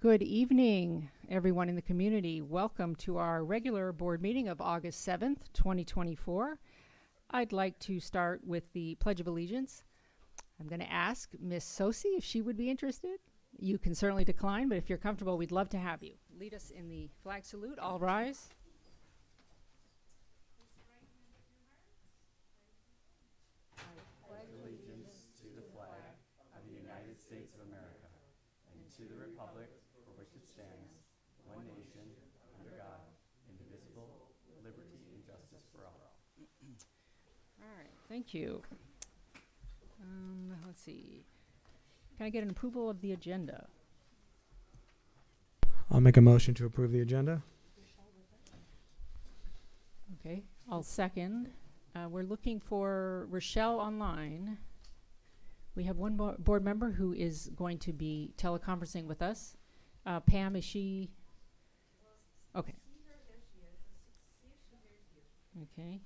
Good evening, everyone in the community. Welcome to our regular board meeting of August 7th, 2024. I'd like to start with the Pledge of Allegiance. I'm going to ask Miss Sosi if she would be interested. You can certainly decline, but if you're comfortable, we'd love to have you. Lead us in the flag salute. All rise. Allegiance to the flag of the United States of America and to the republic for which it stands, one nation, under God, indivisible, liberty and justice for all. All right, thank you. Let's see. Can I get an approval of the agenda? I'll make a motion to approve the agenda. Okay, I'll second. We're looking for Rochelle online. We have one board member who is going to be teleconferencing with us. Pam, is she? Okay. Okay.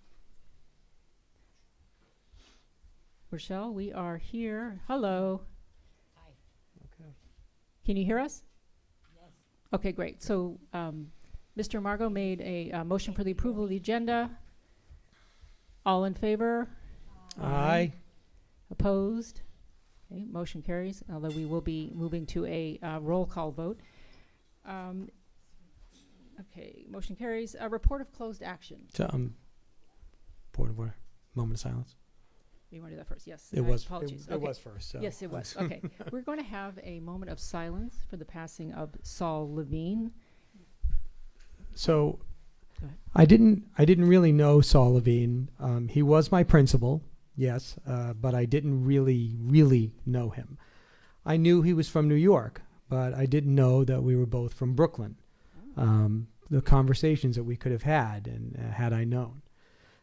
Rochelle, we are here. Hello. Hi. Okay. Can you hear us? Yes. Okay, great. So Mr. Margot made a motion for the approval of the agenda. All in favor? Aye. Opposed? Okay, motion carries, although we will be moving to a roll call vote. Okay, motion carries. A report of closed action. So, Board of Order. Moment of silence. You want to do that first? Yes. It was. Apologies. It was first. So. Yes, it was. Okay. We're going to have a moment of silence for the passing of Saul Levine. So, Go ahead. I didn't really know Saul Levine. He was my principal, yes, but I didn't really know him. I knew he was from New York, but I didn't know that we were both from Brooklyn. The conversations that we could have had, and had I known.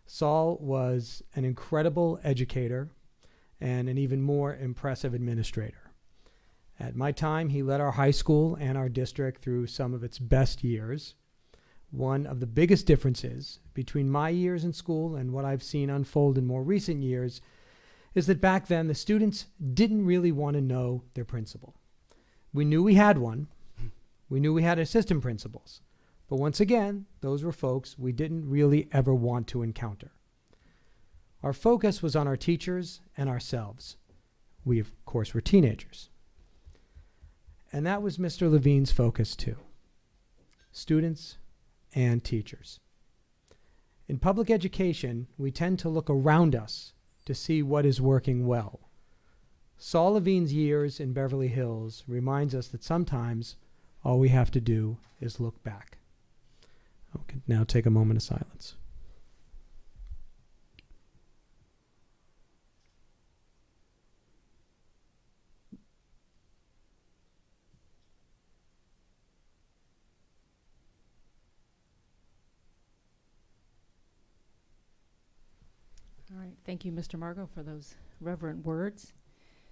Saul was an incredible educator and an even more impressive administrator. At my time, he led our high school and our district through some of its best years. One of the biggest differences between my years in school and what I've seen unfold in more recent years is that back then the students didn't really want to know their principal. We knew we had one. We knew we had assistant principals. But once again, those were folks we didn't really ever want to encounter. Our focus was on our teachers and ourselves. We, of course, were teenagers. And that was Mr. Levine's focus too. Students and teachers. In public education, we tend to look around us to see what is working well. Saul Levine's years in Beverly Hills reminds us that sometimes all we have to do is look back. Okay, now take a moment of silence. All right. Thank you, Mr. Margot, for those reverent words.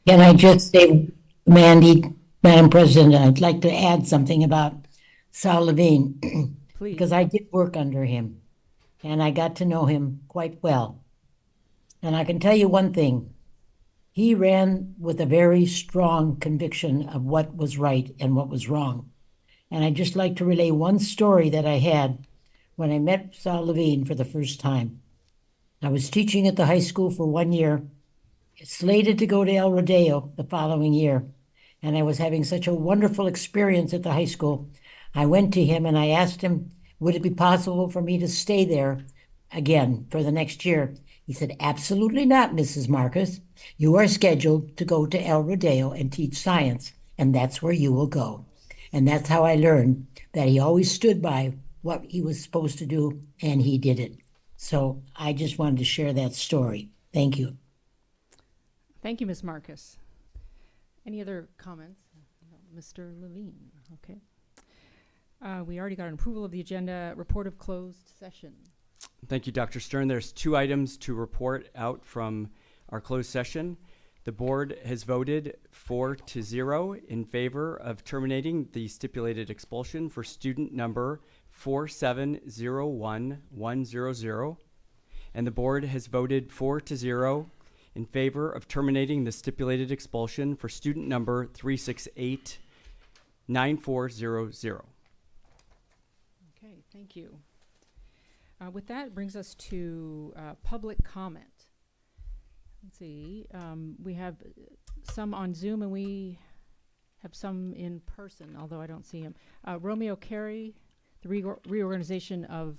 Can I just say, Madam President, I'd like to add something about Saul Levine, Please. because I did work under him, and I got to know him quite well. And I can tell you one thing, he ran with a very strong conviction of what was right and what was wrong. And I'd just like to relay one story that I had when I met Saul Levine for the first time. I was teaching at the high school for 1 year, slated to go to El Rodeo the following year. And I was having such a wonderful experience at the high school. I went to him and I asked him, would it be possible for me to stay there again for the next year? He said, absolutely not, Mrs. Marcus. You are scheduled to go to El Rodeo and teach science, and that's where you will go. And that's how I learned that he always stood by what he was supposed to do, and he did it. So I just wanted to share that story. Thank you. Thank you, Ms. Marcus. Any other comments? Mr. Levine. Okay. We already got an approval of the agenda. Report of closed session. Thank you, Dr. Stern. There's 2 items to report out from our closed session. The board has voted 4-0 in favor of terminating the stipulated expulsion for student number 4701100. And the board has voted 4-0 in favor of terminating the stipulated expulsion for student number 368 9400. Okay, thank you. With that, it brings us to public comment. Let's see, we have some on Zoom and we have some in person, although I don't see him. Romeo Carey, the reorganization of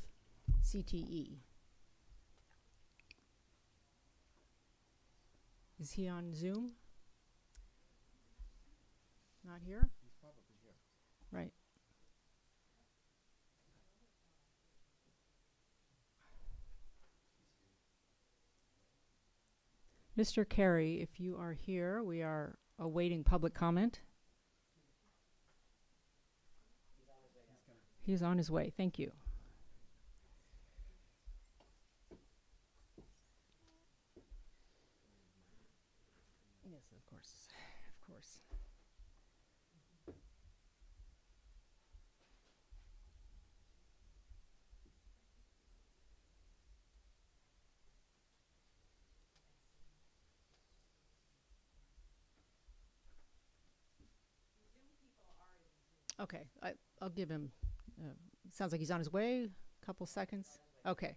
CTE. Is he on Zoom? Not here? He's probably here. Right. Mr. Carey, if you are here, we are awaiting public comment. He's on his way. Thank you. Yes, of course. Of course. Okay, I'll give him, sounds like he's on his way, couple seconds. Okay.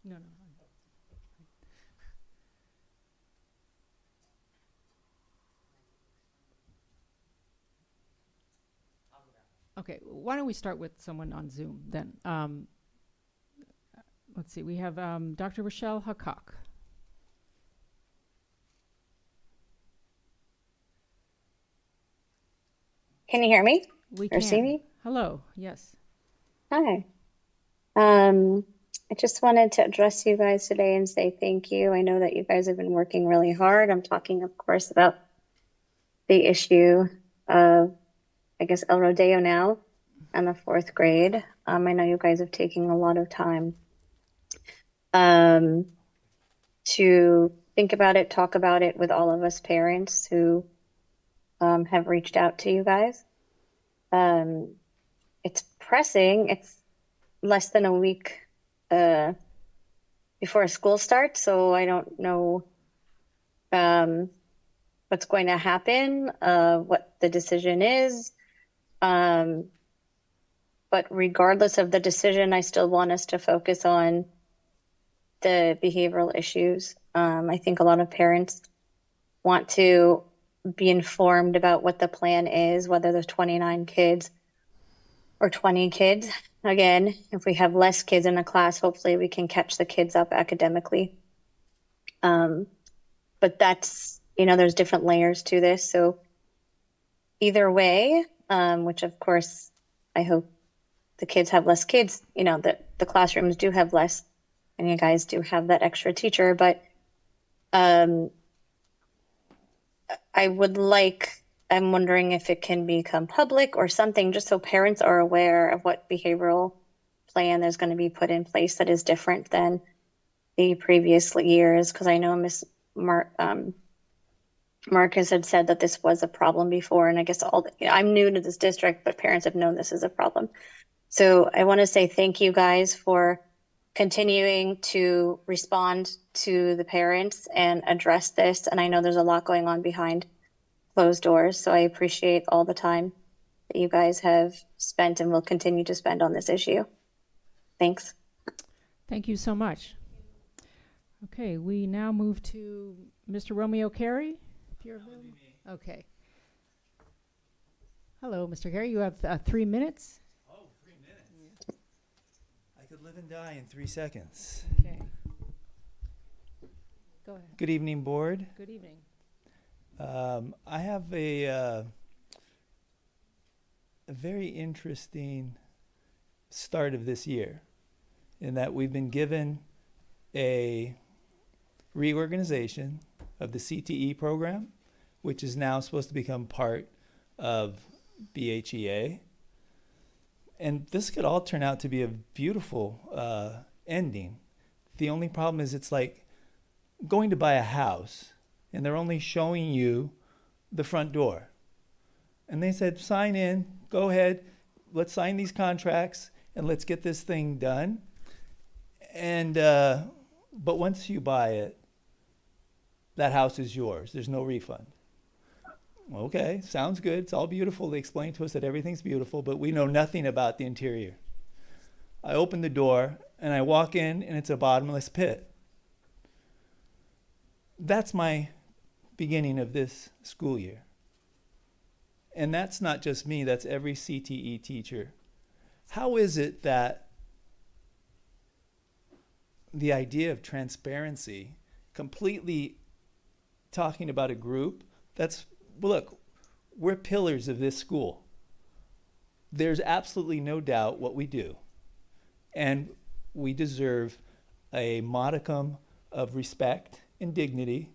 No. Okay, why don't we start with someone on Zoom then? Let's see, we have Dr. Rochelle Hakak. Can you hear me We or can. see me? Hello, yes. Hi. I just wanted to address you guys today and say thank you. I know that you guys have been working really hard. I'm talking, of course, about the issue of, I guess, El Rodeo now and the fourth grade. I know you guys have taken a lot of time to think about it, talk about it with all of us parents who have reached out to you guys. It's pressing. It's less than a week before school starts, so I don't know what's going to happen, what the decision is. But regardless of the decision, I still want us to focus on the behavioral issues. I think a lot of parents want to be informed about what the plan is, whether there's 29 kids or 20 kids. Again, if we have less kids in a class, hopefully we can catch the kids up academically. But that's, there's different layers to this. So either way, which of course, I hope the kids have less kids, that the classrooms do have less, and you guys do have that extra teacher, but I'm wondering if it can become public or something, just so parents are aware of what behavioral plan is going to be put in place that is different than the previous years. Because I know Miss Marcus had said that this was a problem before, and I guess I'm new to this district, but parents have known this is a problem. So I want to say thank you guys for continuing to respond to the parents and address this. And I know there's a lot going on behind closed doors, so I appreciate all the time that you guys have spent and will continue to spend on this issue. Thanks. Thank you so much. Okay, we now move to Mr. Romeo Carey. If you're available. Okay. Hello, Mr. Carey. You have 3 minutes. Oh, 3 minutes. I could live and die in 3 seconds. Okay. Go ahead. Good evening, board. Good evening. I have a very interesting start of this year in that we've been given a reorganization of the CTE program, which is now supposed to become part of BHEA. And this could all turn out to be a beautiful ending. The only problem is it's like going to buy a house and they're only showing you the front door. And they said, sign in, go ahead, let's sign these contracts and let's get this thing done. And but once you buy it, that house is yours. There's no refund. Okay, sounds good. It's all beautiful. They explain to us that everything's beautiful, but we know nothing about the interior. I open the door and I walk in and it's a bottomless pit. That's my beginning of this school year. And that's not just me, that's every CTE teacher. How is it that the idea of transparency, completely talking about a group, that's, look, we're pillars of this school. There's absolutely no doubt what we do. And we deserve a modicum of respect and dignity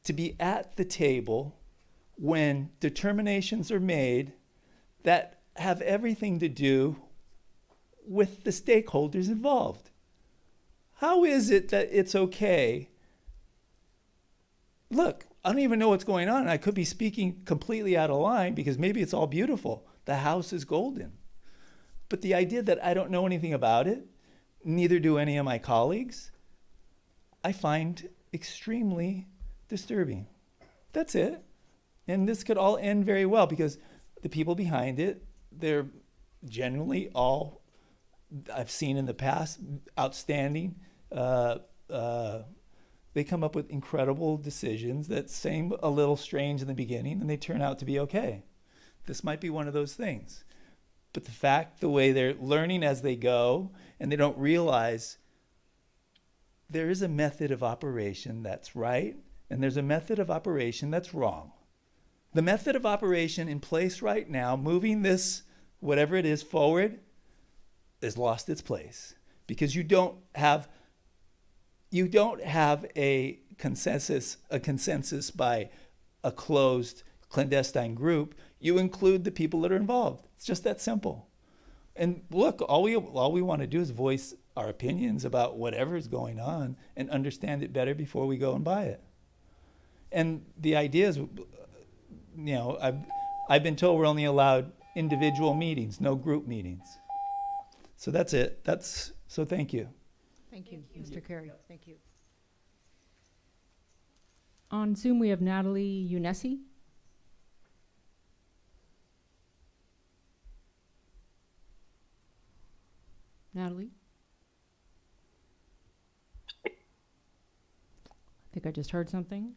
to be at the table when determinations are made that have everything to do with the stakeholders involved. How is it that it's okay? Look, I don't even know what's going on. I could be speaking completely out of line because maybe it's all beautiful. The house is golden. But the idea that I don't know anything about it, neither do any of my colleagues, I find extremely disturbing. That's it. And this could all end very well because the people behind it, they're generally all, I've seen in the past, outstanding. They come up with incredible decisions that seem a little strange in the beginning and they turn out to be okay. This might be one of those things. But the fact, the way they're learning as they go and they don't realize there is a method of operation that's right and there's a method of operation that's wrong. The method of operation in place right now, moving this, whatever it is, forward, has lost its place because you don't have a consensus by a closed clandestine group. You include the people that are involved. It's just that simple. And look, all we want to do is voice our opinions about whatever is going on and understand it better before we go and buy it. And the idea is, I've been told we're only allowed individual meetings, no group meetings. So that's it. So thank you. Thank you, Mr. Carey. Thank you. On Zoom, we have Natalie Unesi. Natalie? I think I just heard something.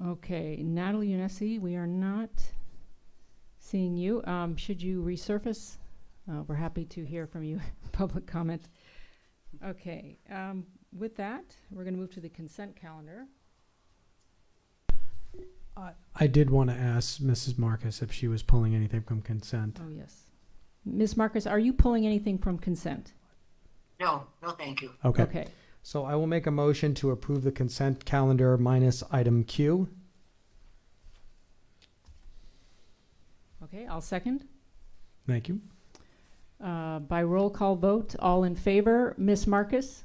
Okay, Natalie Unesi, we are not seeing you. Should you resurface? We're happy to hear from you. Public comment. Okay, with that, we're going to move to the consent calendar. I did want to ask Mrs. Marcus if she was pulling anything from consent. Oh, yes. Ms. Marcus, are you pulling anything from consent? No, thank you. Okay. Okay. So I will make a motion to approve the consent calendar minus item Q. Okay, I'll second. Thank you. By roll call vote, all in favor, Ms. Marcus,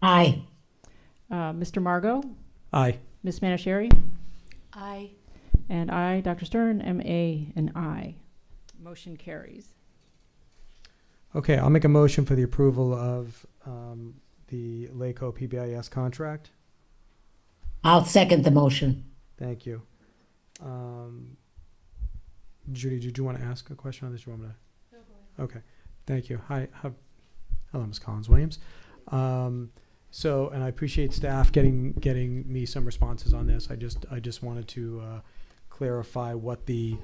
Aye. Mr. Margot, Aye. Ms. Manishari, Aye. and I, Dr. Stern, am an aye. Motion carries. Okay, I'll make a motion for the approval of the LACO PBIS contract. I'll second the motion. Thank you. Judy, did you want to ask a question on this? You want me to? Okay, thank you. Hello, Ms. Collins-Williams. And I appreciate staff getting me some responses on this. I just wanted to clarify what the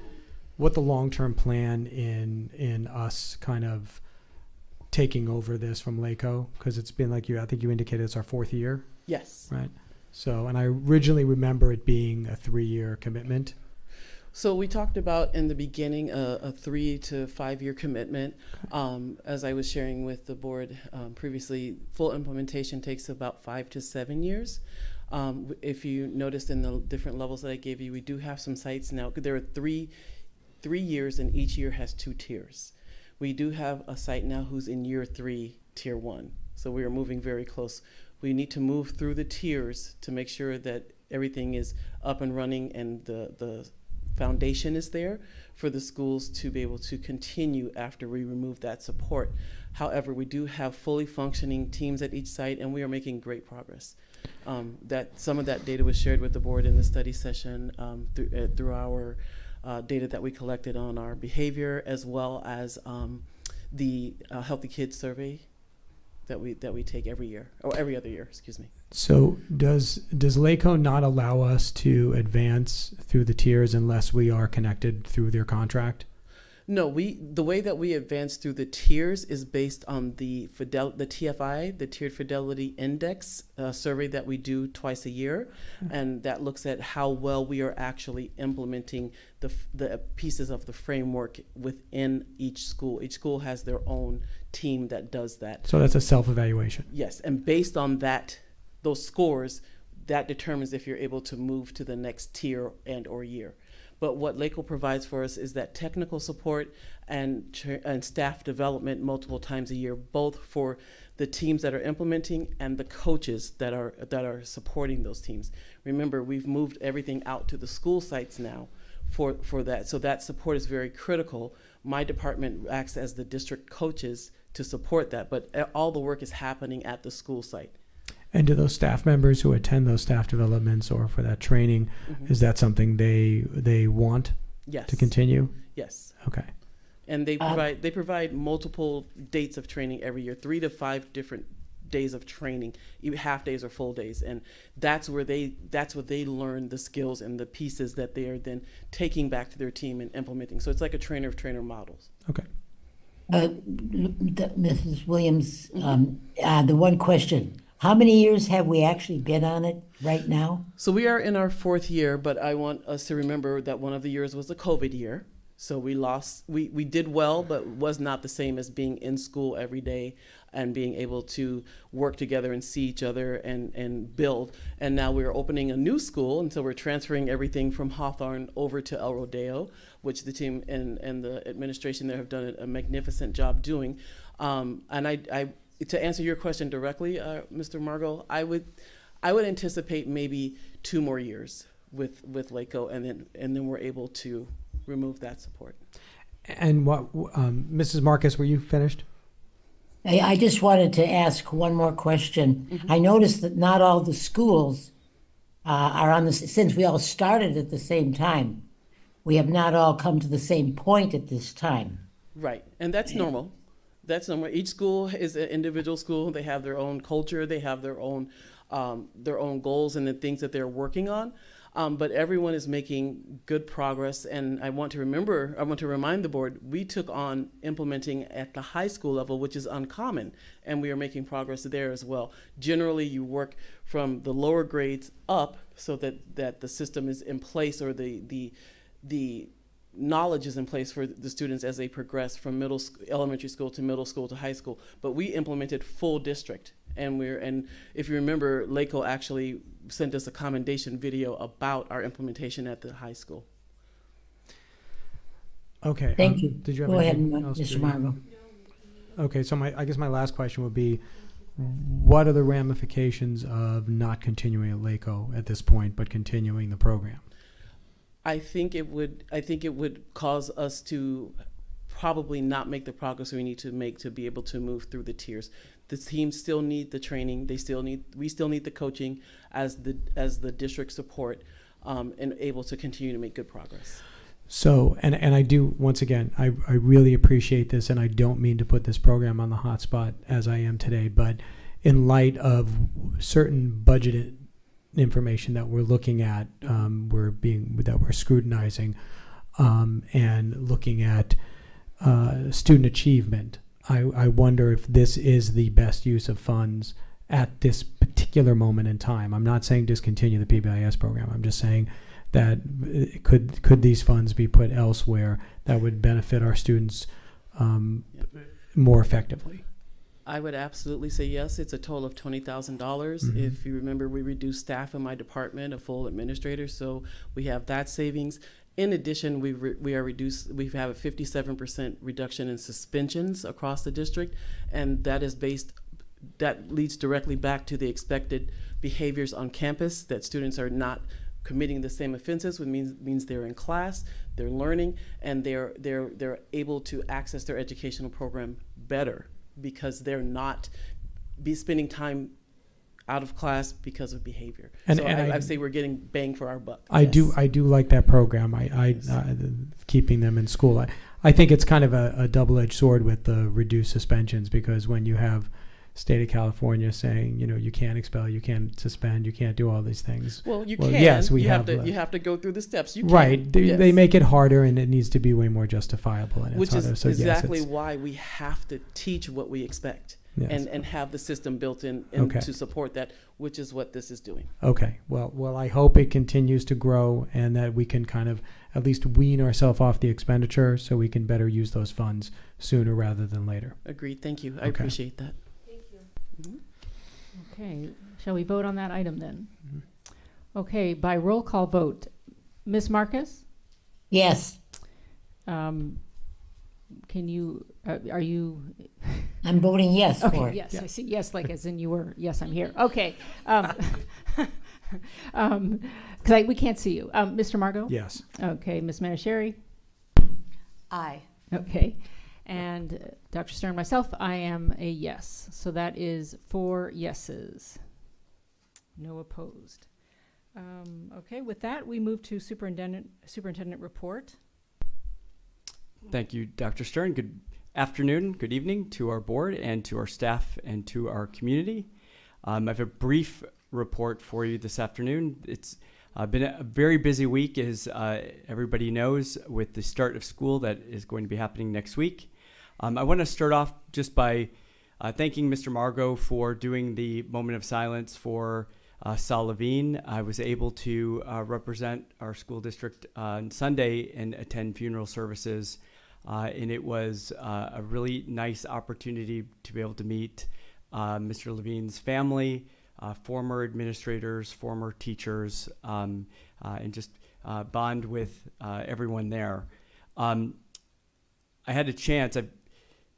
long-term plan in us kind of taking over this from LACO? Because it's been like I think you indicated it's our 4th year, Yes. right? So, and I originally remember it being a 3-year commitment. So we talked about in the beginning a 3 to 5 year commitment. As I was sharing with the board previously, full implementation takes about 5 to 7 years. If you noticed in the different levels that I gave you, we do have some sites now. There are three years, and each year has 2 tiers. We do have a site now who's in year 3, tier 1. So we are moving very close. We need to move through the tiers to make sure that everything is up and running and the foundation is there for the schools to be able to continue after we remove that support. However, we do have fully functioning teams at each site, and we are making great progress. That some of that data was shared with the board in the study session through our data that we collected on our behavior, as well as the Healthy Kids survey that we take every year, or every other year, excuse me. So does LACO not allow us to advance through the tiers unless we are connected through their contract? No, the way that we advance through the tiers is based on the TFI, the Tiered Fidelity Index survey that we do twice a year, and that looks at how well we are actually implementing the pieces of the framework within each school. Each school has their own team that does that. So that's a self-evaluation. Yes, and based on those scores, that determines if you're able to move to the next tier and/or year. But what LACO provides for us is that technical support and staff development multiple times a year, both for the teams that are implementing and the coaches that are supporting those teams. Remember, we've moved everything out to the school sites now for that. So that support is very critical. My department acts as the district coaches to support that, but all the work is happening at the school site. And do those staff members who attend those staff developments or for that training, is that something they want Yes. to continue? Yes. Okay. And they provide multiple dates of training every year, 3 to 5 different days of training, even half days or full days, and that's where they learn the skills and the pieces that they are then taking back to their team and implementing. So it's like a trainer of trainer models. Okay. Mrs. Williams, the one question. How many years have we actually been on it right now? So we are in our 4th year, but I want us to remember that one of the years was the COVID year. So we did well, but was not the same as being in school every day and being able to work together and see each other and build. And now we're opening a new school, and so we're transferring everything from Hawthorne over to El Rodeo, which the team and the administration there have done a magnificent job doing. And to answer your question directly, Mr. Margot, I would anticipate maybe 2 more years with LACO, and then we're able to remove that support. And what, Mrs. Marcus, were you finished? I just wanted to ask one more question. I noticed that not all the schools are on this, since we all started at the same time. We have not all come to the same point at this time. Right, and that's normal. That's normal. Each school is an individual school. They have their own culture. They have their own goals and the things that they're working on. But everyone is making good progress. And I want to remind the board, we took on implementing at the high school level, which is uncommon, and we are making progress there as well. Generally, you work from the lower grades up so that the system is in place, or the knowledge is in place for the students as they progress from elementary school to middle school to high school. But we implemented full district, and if you remember, LACO actually sent us a commendation video about our implementation at the high school. Okay. Thank you. Did you have Go ahead, anything else, Mr. Judy? Margot. Okay, so I guess my last question would be, what are the ramifications of not continuing at LACO at this point, but continuing the program? I think it would cause us to probably not make the progress we need to make to be able to move through the tiers. The teams still need the training. We still need the coaching as the district support, and able to continue to make good progress. So, and I do, once again, I really appreciate this, and I don't mean to put this program on the hot spot as I am today, but in light of certain budgeted information that we're looking at, that we're scrutinizing, and looking at student achievement, I wonder if this is the best use of funds at this particular moment in time. I'm not saying discontinue the PBIS program. I'm just saying that could these funds be put elsewhere that would benefit our students more effectively? I would absolutely say yes. It's a total of $20,000. If you remember, we reduced staff in my department, a full administrator, so we have that savings. In addition, we have a 57% reduction in suspensions across the district, and that leads directly back to the expected behaviors on campus, that students are not committing the same offenses, which means they're in class, they're learning, and they're able to access their educational program better because they're not spending time out of class because of behavior. And I'd say we're getting bang for our buck. I do like that program. Keeping them in school. I think it's kind of a double-edged sword with the reduced suspensions, because when you have state of California saying, you can't expel, you can't suspend, you can't do all these things. Well, you can. Yes, you have to go through the steps. You right. can. They make it harder, and it needs to be way more justifiable. And which it's harder. is So exactly yes, why we have to teach what we expect. Yes. And have the system built in Okay. to support that, which is what this is doing. Okay. Well, I hope it continues to grow, and that we can kind of at least wean ourselves off the expenditure so we can better use those funds sooner rather than later. Agreed. Thank you. I Okay. appreciate that. Okay, shall we vote on that item then? Okay, by roll call vote. Ms. Marcus? Yes, Can you, are you? I'm voting yes for Okay, it. yes, I see, yes, like as in you were, yes, I'm here. Okay. Because we can't see you. Mr. Margot? Yes. Okay, Ms. Manishari? Aye. Okay. And Dr. Stern, myself, I am a yes. So that is 4 yeses. No opposed. Okay, with that, we move to superintendent report. Thank you, Dr. Stern. Good afternoon, good evening to our board and to our staff and to our community. I have a brief report for you this afternoon. It's been a very busy week, as everybody knows, with the start of school that is going to be happening next week. I want to start off just by thanking Mr. Margot for doing the moment of silence for Saul Levine. I was able to represent our school district on Sunday and attend funeral services, and it was a really nice opportunity to be able to meet Mr. Levine's family, former administrators, former teachers, and just bond with everyone there. I had a chance,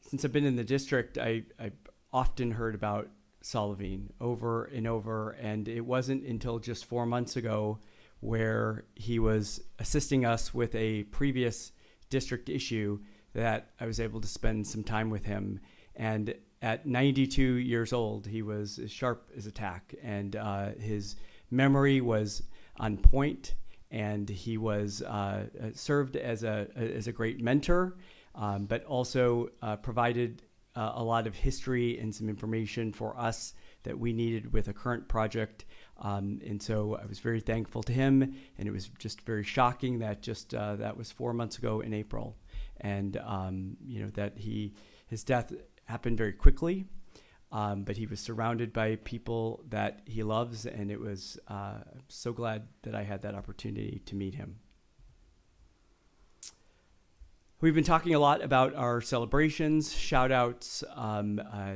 since I've been in the district, I've often heard about Saul Levine over and over, and it wasn't until just 4 months ago where he was assisting us with a previous district issue that I was able to spend some time with him. And at 92 years old, he was as sharp as a tack, and his memory was on point, and he was served as a great mentor, but also provided a lot of history and some information for us that we needed with a current project. And so I was very thankful to him, and it was just very shocking that that was 4 months ago in April. And, that his death happened very quickly, but he was surrounded by people that he loves, and it was so glad that I had that opportunity to meet him. We've been talking a lot about our celebrations, shout outs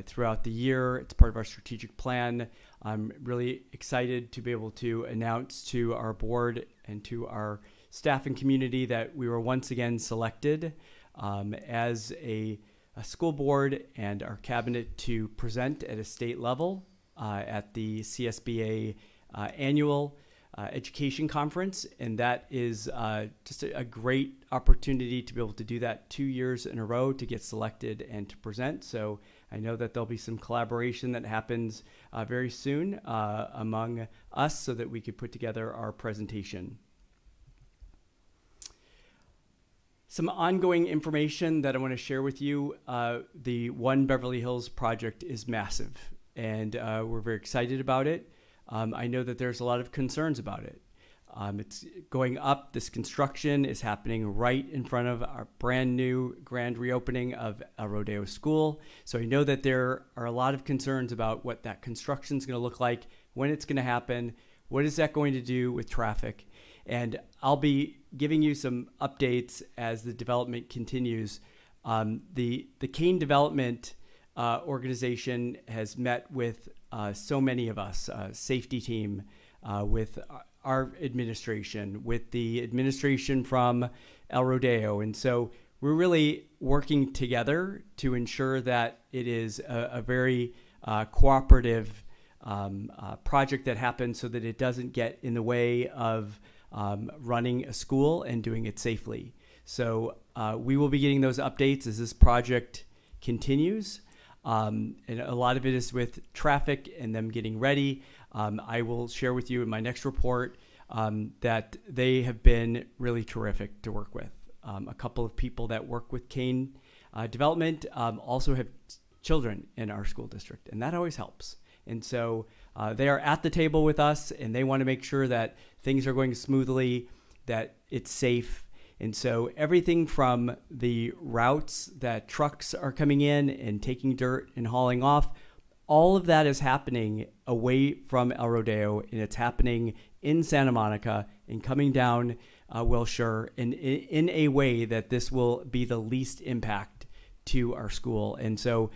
throughout the year. It's part of our strategic plan. I'm really excited to be able to announce to our board and to our staff and community that we were once again selected as a school board and our cabinet to present at a state level at the CSBA annual education conference, and that is just a great opportunity to be able to do that 2 years in a row, to get selected and to present. So I know that there'll be some collaboration that happens very soon among us so that we could put together our presentation. Some ongoing information that I want to share with you. The One Beverly Hills project is massive, and we're very excited about it. I know that there's a lot of concerns about it. It's going up. This construction is happening right in front of our brand new grand reopening of El Rodeo School. So I know that there are a lot of concerns about what that construction is going to look like, when it's going to happen, what is that going to do with traffic. And I'll be giving you some updates as the development continues. The Kane Development organization has met with so many of us, safety team, with our administration, with the administration from El Rodeo. And so we're really working together to ensure that it is a very cooperative project that happens so that it doesn't get in the way of running a school and doing it safely. So we will be getting those updates as this project continues. And a lot of it is with traffic and them getting ready. I will share with you in my next report that they have been really terrific to work with. A couple of people that work with Kane Development also have children in our school district, and that always helps. And so they are at the table with us, and they want to make sure that things are going smoothly, that it's safe. And so everything from the routes that trucks are coming in and taking dirt and hauling off, all of that is happening away from El Rodeo, and it's happening in Santa Monica and coming down Wilshire in a way that this will be the least impact to our school. And so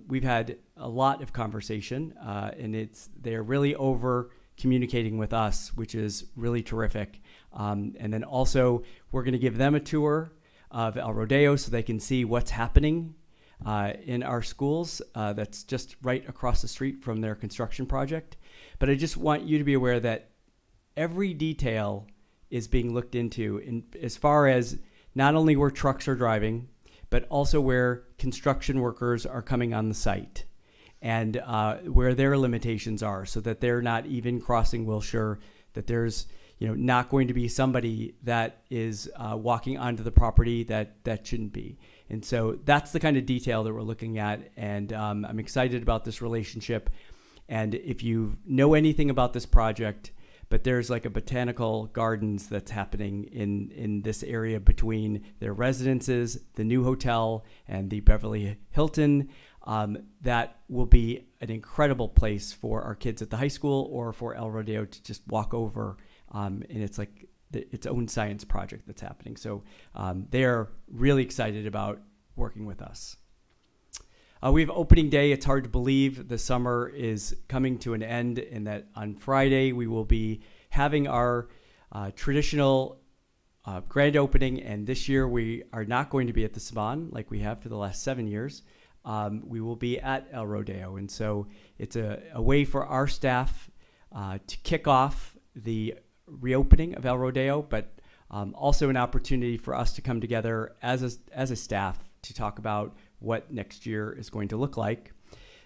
we've had a lot of conversation, and they're really over communicating with us, which is really terrific. And then also we're going to give them a tour of El Rodeo so they can see what's happening in our schools. That's just right across the street from their construction project. But I just want you to be aware that every detail is being looked into in as far as not only where trucks are driving, but also where construction workers are coming on the site and where their limitations are, so that they're not even crossing Wilshire, that there's not going to be somebody that is walking onto the property that shouldn't be. And so that's the kind of detail that we're looking at, and I'm excited about this relationship. And if you know anything about this project, but there's like a botanical gardens that's happening in this area between their residences, the new hotel, and the Beverly Hilton. That will be an incredible place for our kids at the high school or for El Rodeo to just walk over. And it's like its own science project that's happening. So they are really excited about working with us. We have opening day. It's hard to believe the summer is coming to an end, and that on Friday we will be having our traditional grand opening. And this year we are not going to be at the Saban like we have for the last 7 years. We will be at El Rodeo. And so it's a way for our staff to kick off the reopening of El Rodeo, but also an opportunity for us to come together as a staff to talk about what next year is going to look like.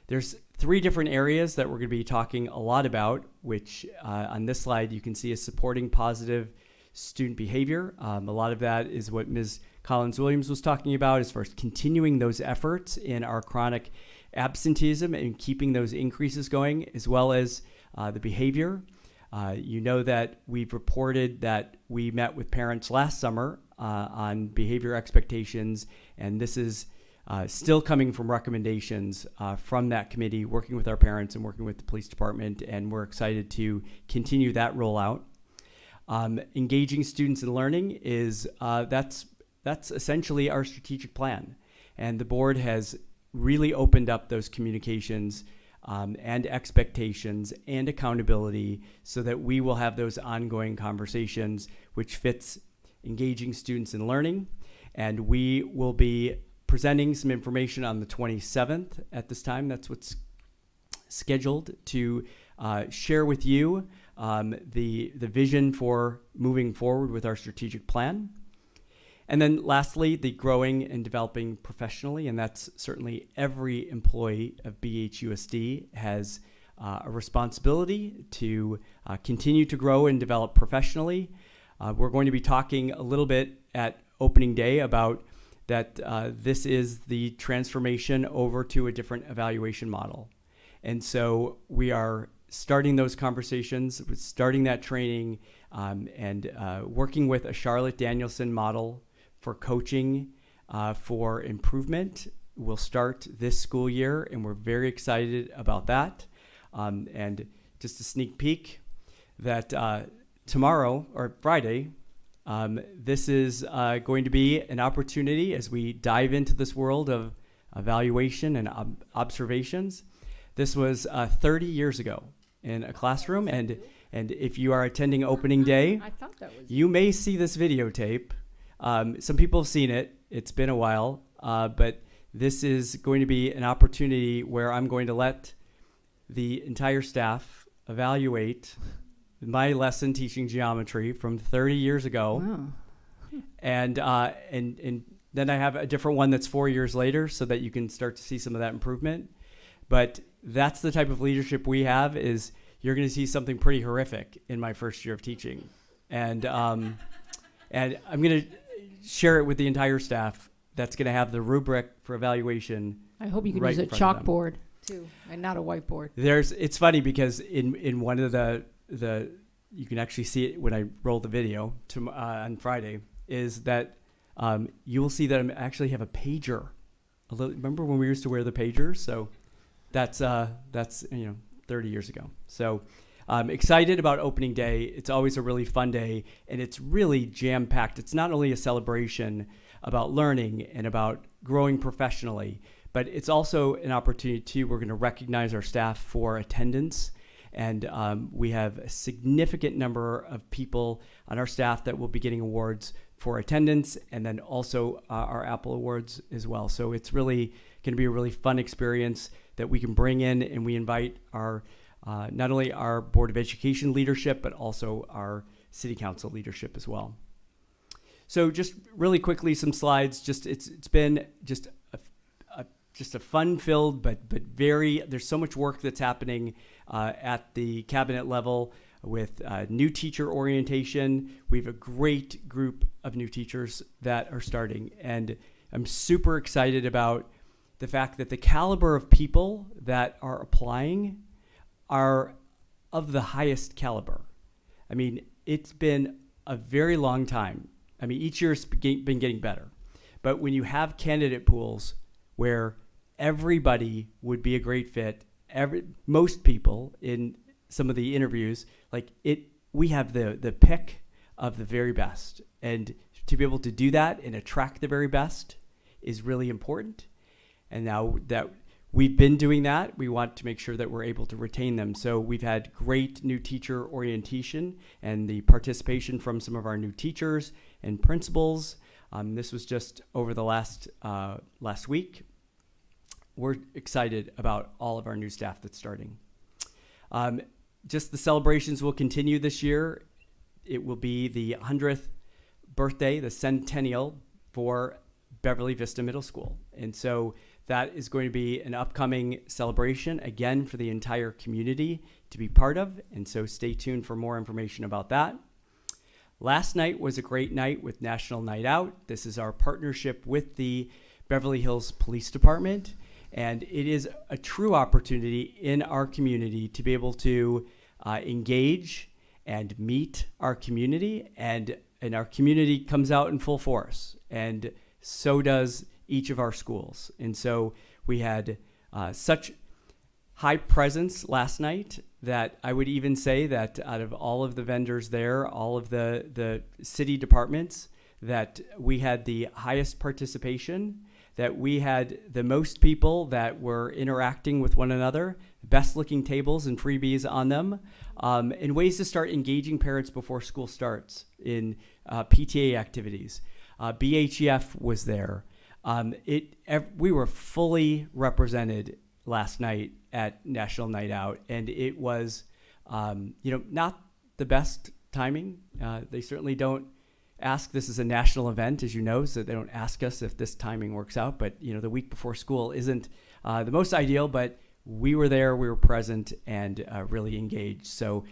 There's 3 different areas that we're going to be talking a lot about, which on this slide you can see is supporting positive student behavior. A lot of that is what Ms. Collins-Williams was talking about, as far as continuing those efforts in our chronic absenteeism and keeping those increases going, as well as the behavior. You know that we've reported that we met with parents last summer on behavior expectations, and this is still coming from recommendations from that committee, working with our parents and working with the police department, and we're excited to continue that rollout. Engaging students in learning is that's essentially our strategic plan, and the board has really opened up those communications and expectations and accountability so that we will have those ongoing conversations, which fits engaging students in learning. And we will be presenting some information on the 27th at this time. That's what's scheduled to share with you the vision for moving forward with our strategic plan. And then lastly, the growing and developing professionally, and that's certainly every employee of BHUSD has a responsibility to continue to grow and develop professionally. We're going to be talking a little bit at opening day about that this is the transformation over to a different evaluation model. And so we are starting those conversations, with starting that training, and working with a Charlotte Danielson model for coaching for improvement will start this school year, and we're very excited about that. And just a sneak peek that tomorrow or Friday, this is going to be an opportunity as we dive into this world of evaluation and observations. This was 30 years ago in a classroom, and if you are attending opening day, I thought that was you may see this videotape. Some people have seen it. It's been a while, but this is going to be an opportunity where I'm going to let the entire staff evaluate my lesson teaching geometry from 30 years ago. Wow. And then I have a different one that's 4 years later so that you can start to see some of that improvement. But that's the type of leadership we have. Is you're going to see something pretty horrific in my first year of teaching. And I'm going to share it with the entire staff. That's going to have the rubric for evaluation. I hope you can right use a in front of them. chalkboard too, and not a whiteboard. It's funny because in one of the you can actually see it when I roll the video on Friday, is that you will see that I actually have a pager. Remember when we used to wear the pagers? So that's 30 years ago. So excited about opening day. It's always a really fun day, and it's really jam-packed. It's not only a celebration about learning and about growing professionally, but it's also an opportunity too. We're going to recognize our staff for attendance, and we have a significant number of people on our staff that will be getting awards for attendance, and then also our Apple Awards as well. So it's really going to be a really fun experience that we can bring in, and we invite our not only our Board of Education leadership, but also our City Council leadership as well. So just really quickly, some slides. It's been just a fun-filled, but very, there's so much work that's happening at the cabinet level with new teacher orientation. We have a great group of new teachers that are starting, and I'm super excited about the fact that the caliber of people that are applying are of the highest caliber. I mean, it's been a very long time. I mean, each year's been getting better. But when you have candidate pools where everybody would be a great fit, most people in some of the interviews, we have the pick of the very best. And to be able to do that and attract the very best is really important. And now that we've been doing that, we want to make sure that we're able to retain them. So we've had great new teacher orientation and the participation from some of our new teachers and principals. This was just over the last week. We're excited about all of our new staff that's starting. Just the celebrations will continue this year. It will be the 100th birthday, the centennial for Beverly Vista Middle School. And so that is going to be an upcoming celebration, again, for the entire community to be part of. And so stay tuned for more information about that. Last night was a great night with National Night Out. This is our partnership with the Beverly Hills Police Department. And it is a true opportunity in our community to be able to engage and meet our community. And our community comes out in full force. And so does each of our schools. And so we had such high presence last night that I would even say that out of all of the vendors there, all of the city departments, that we had the highest participation, that we had the most people that were interacting with one another, best looking tables and freebies on them, and ways to start engaging parents before school starts in PTA activities. BHEF was there. We were fully represented last night at National Night Out, and it was, not the best timing. They certainly don't ask. This is a national event, as you know, so they don't ask us if this timing works out. But the week before school isn't the most ideal. But we were there, we were present, and really engaged. So,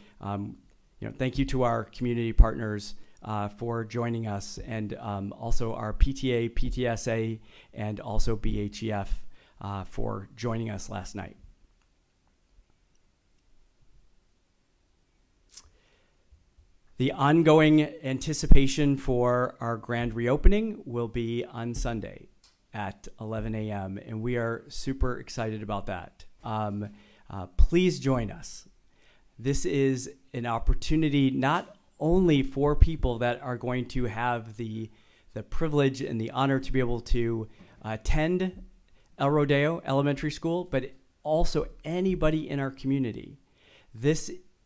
thank you to our community partners for joining us, and also our PTA, PTSA, and also BHEF for joining us last night. The ongoing anticipation for our grand reopening will be on Sunday at 11 a.m., and we are super excited about that. Please join us. This is an opportunity not only for people that are going to have the privilege and the honor to be able to attend El Rodeo Elementary School, but also anybody in our community.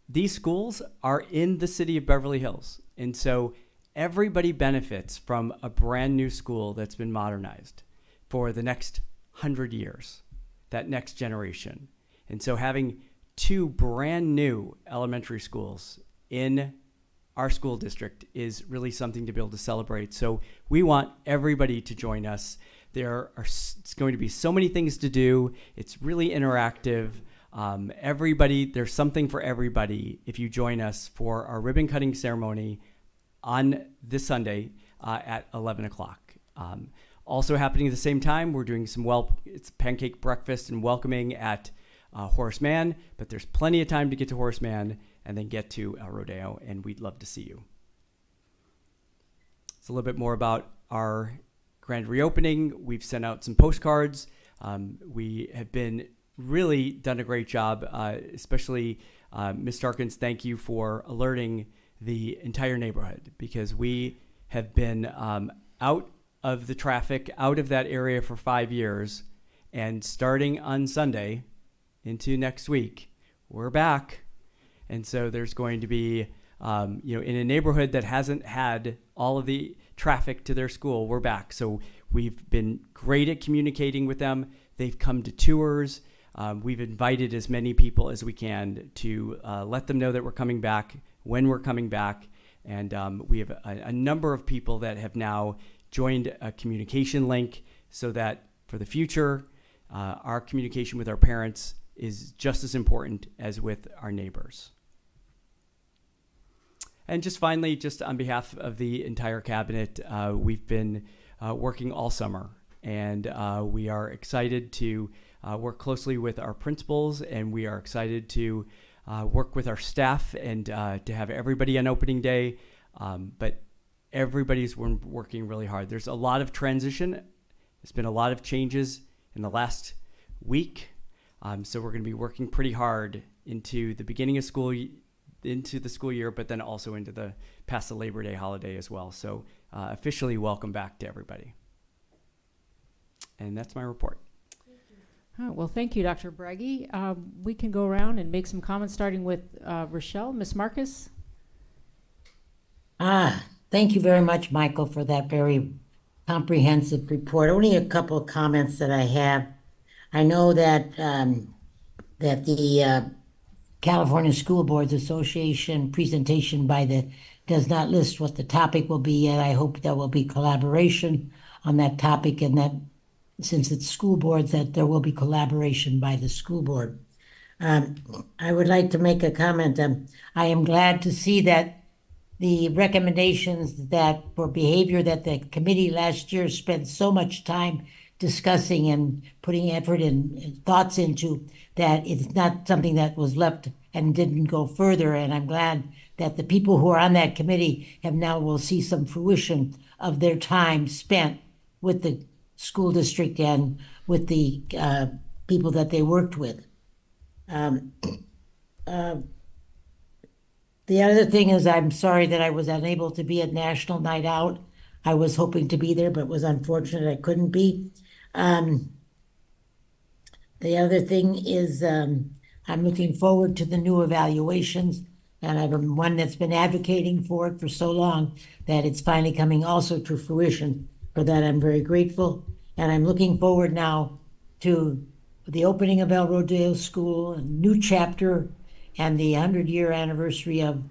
These schools are in the city of Beverly Hills, and so everybody benefits from a brand new school that's been modernized for the next 100 years, that next generation. And so having 2 brand new elementary schools in our school district is really something to be able to celebrate. So we want everybody to join us. It's going to be so many things to do. It's really interactive. There's something for everybody if you join us for our ribbon cutting ceremony on this Sunday at 11 o'clock. Also happening at the same time, we're doing it's pancake breakfast and welcoming at Horace Mann, but there's plenty of time to get to Horace Mann and then get to El Rodeo, and we'd love to see you. It's a little bit more about our grand reopening. We've sent out some postcards. We have really done a great job, especially Ms. Starkins, thank you for alerting the entire neighborhood, because we have been out of the traffic, out of that area for 5 years, and starting on Sunday into next week, we're back. And so there's going to be, in a neighborhood that hasn't had all of the traffic to their school, we're back. So we've been great at communicating with them. They've come to tours. We've invited as many people as we can to let them know that we're coming back, when we're coming back. And we have a number of people that have now joined a communication link so that for the future, our communication with our parents is just as important as with our neighbors. And just finally, just on behalf of the entire cabinet, we've been working all summer, and we are excited to work closely with our principals, and we are excited to work with our staff and to have everybody on opening day. But everybody's working really hard. There's a lot of transition. There's been a lot of changes in the last week. So we're going to be working pretty hard into the beginning of into the school year, but then also into past the Labor Day holiday as well. So officially welcome back to everybody. And that's my report. Oh, well, thank you, Dr. Breggy. We can go around and make some comments, starting with Rochelle. Ms. Marcus? Thank you very much, Michael, for that very comprehensive report. Only a couple of comments that I have. I know that the California School Boards Association presentation does not list what the topic will be yet. I hope there will be collaboration on that topic, and that since it's school boards, that there will be collaboration by the school board. I would like to make a comment. I am glad to see that the recommendations that for behavior that the committee last year spent so much time discussing and putting effort and thoughts into, that it's not something that was left and didn't go further. And I'm glad that the people who are on that committee will see some fruition of their time spent with the school district and with the people that they worked with. The other thing is, I'm sorry that I was unable to be at National Night Out. I was hoping to be there, but it was unfortunate I couldn't be. The other thing is, I'm looking forward to the new evaluations, and I'm one that's been advocating for it for so long that it's finally coming also to fruition. For that, I'm very grateful, and I'm looking forward now to the opening of El Rodeo School, a new chapter, and the 100-year anniversary of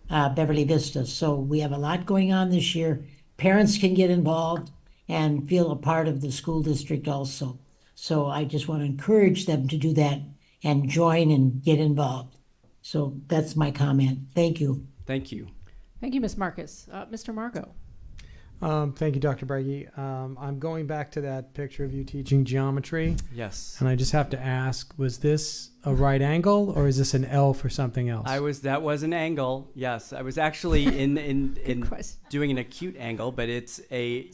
Beverly Vista. So we have a lot going on this year. Parents can get involved and feel a part of the school district also. So I just want to encourage them to do that and join and get involved. So that's my comment. Thank you. Thank you. Thank you, Ms. Marcus. Mr. Margot? Thank you, Dr. Breggy. I'm going back to that picture of you teaching geometry, Yes. and I just have to ask, was this a right angle or is this an L for something else? That was an angle. Yes. I was actually in question. doing an acute angle, but it's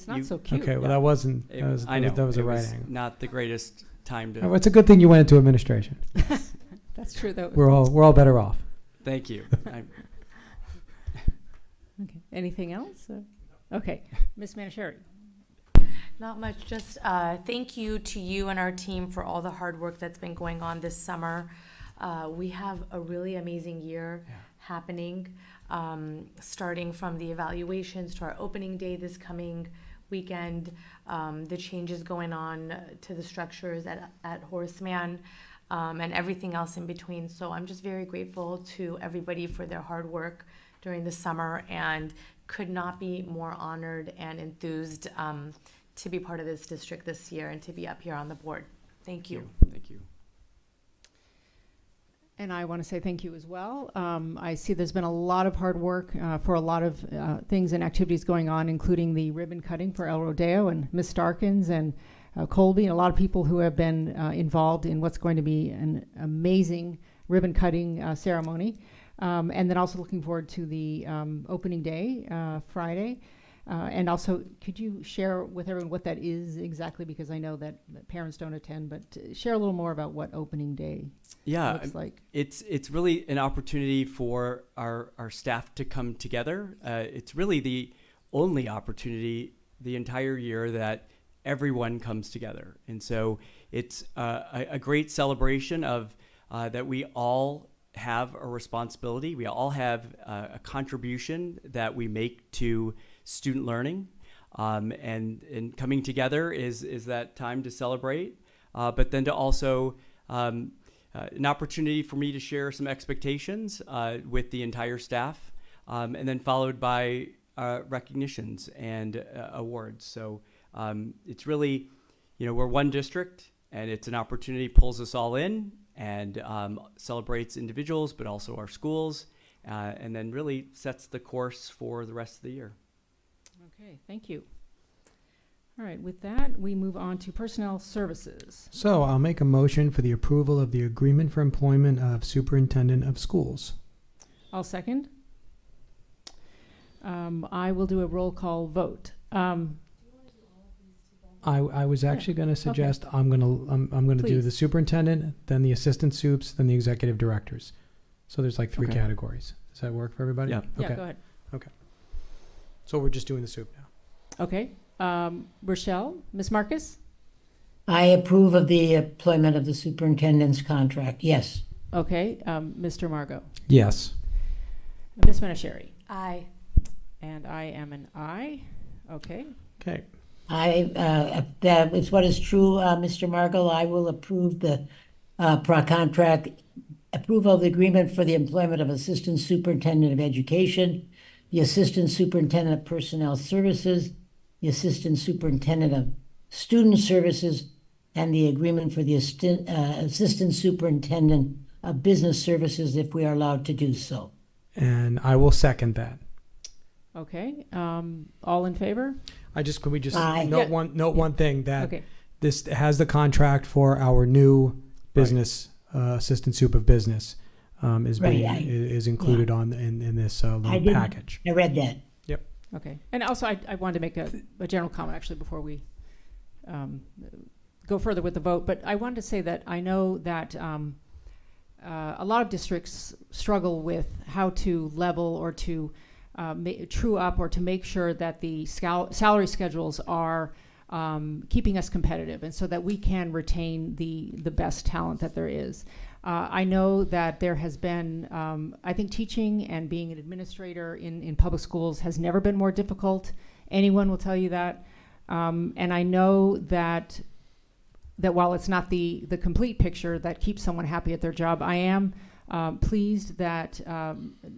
Not so cute. Okay, well, that wasn't, I know. that was a it right was angle. not the greatest time to. Oh, it's a good thing you went into administration. That's true, though. We're all better off. Thank you. Okay. Anything else? Okay. Ms. Manishari. Not much, just thank you to you and our team for all the hard work that's been going on this summer. We have a really amazing year happening, starting from the evaluations to our opening day this coming weekend, the changes going on to the structures at Horseman, and everything else in between. So I'm just very grateful to everybody for their hard work during the summer, and could not be more honored and enthused to be part of this district this year and to be up here on the board. Thank you. Thank you. And I want to say thank you as well. I see there's been a lot of hard work for a lot of things and activities going on, including the ribbon cutting for El Rodeo and Miss Starkins and Colby, and a lot of people who have been involved in what's going to be an amazing ribbon cutting ceremony. And then also looking forward to the opening day, Friday. And also, could you share with everyone what that is exactly? Because I know that parents don't attend, but share a little more about what opening day looks like. It's really an opportunity for our staff to come together. It's really the only opportunity the entire year that everyone comes together. And so it's a great celebration of that we all have a responsibility. We all have a contribution that we make to student learning, and coming together is that time to celebrate, but then to also an opportunity for me to share some expectations with the entire staff, and then followed by recognitions and awards. So it's really, we're one district, and it's an opportunity, pulls us all in, and celebrates individuals, but also our schools, and then really sets the course for the rest of the year. Okay, thank you. All right, with that, we move on to personnel services. So I'll make a motion for the approval of the agreement for employment of superintendent of schools. I'll second. I will do a roll call vote. I was actually going to suggest I'm going to do Please. the superintendent, then the assistant soups, then the executive directors. So there's like 3 Okay. categories. Does that work for everybody? Yeah. Yeah, Okay. go ahead. So we're just doing the soup now. Okay. Rochelle, Ms. Marcus? I approve of the employment of the superintendent's contract. Yes. Okay. Mr. Margot? Yes. Ms. Manishari? Aye. And I am an aye. Okay. Okay. That is what is true, Mr. Margot. I will approve the contract, approval of the agreement for the employment of Assistant Superintendent of Education, the Assistant Superintendent of Personnel Services, the Assistant Superintendent of Student Services, and the agreement for the Assistant Superintendent of Business Services if we are allowed to do so. And I will second that. Okay. All in favor? Could we just Aye. note Yeah. one thing that Okay. this has the contract for our new business assistant soup of business is Right, is included in this I little didn't- package. I read that. Okay. And also, I wanted to make a general comment, actually, before we go further with the vote. But I wanted to say that I know that a lot of districts struggle with how to level or to true up or to make sure that the salary schedules are keeping us competitive, and so that we can retain the best talent that there is. I know that there has been, I think teaching and being an administrator in public schools has never been more difficult. Anyone will tell you that. And I know that while it's not the complete picture that keeps someone happy at their job, I am pleased that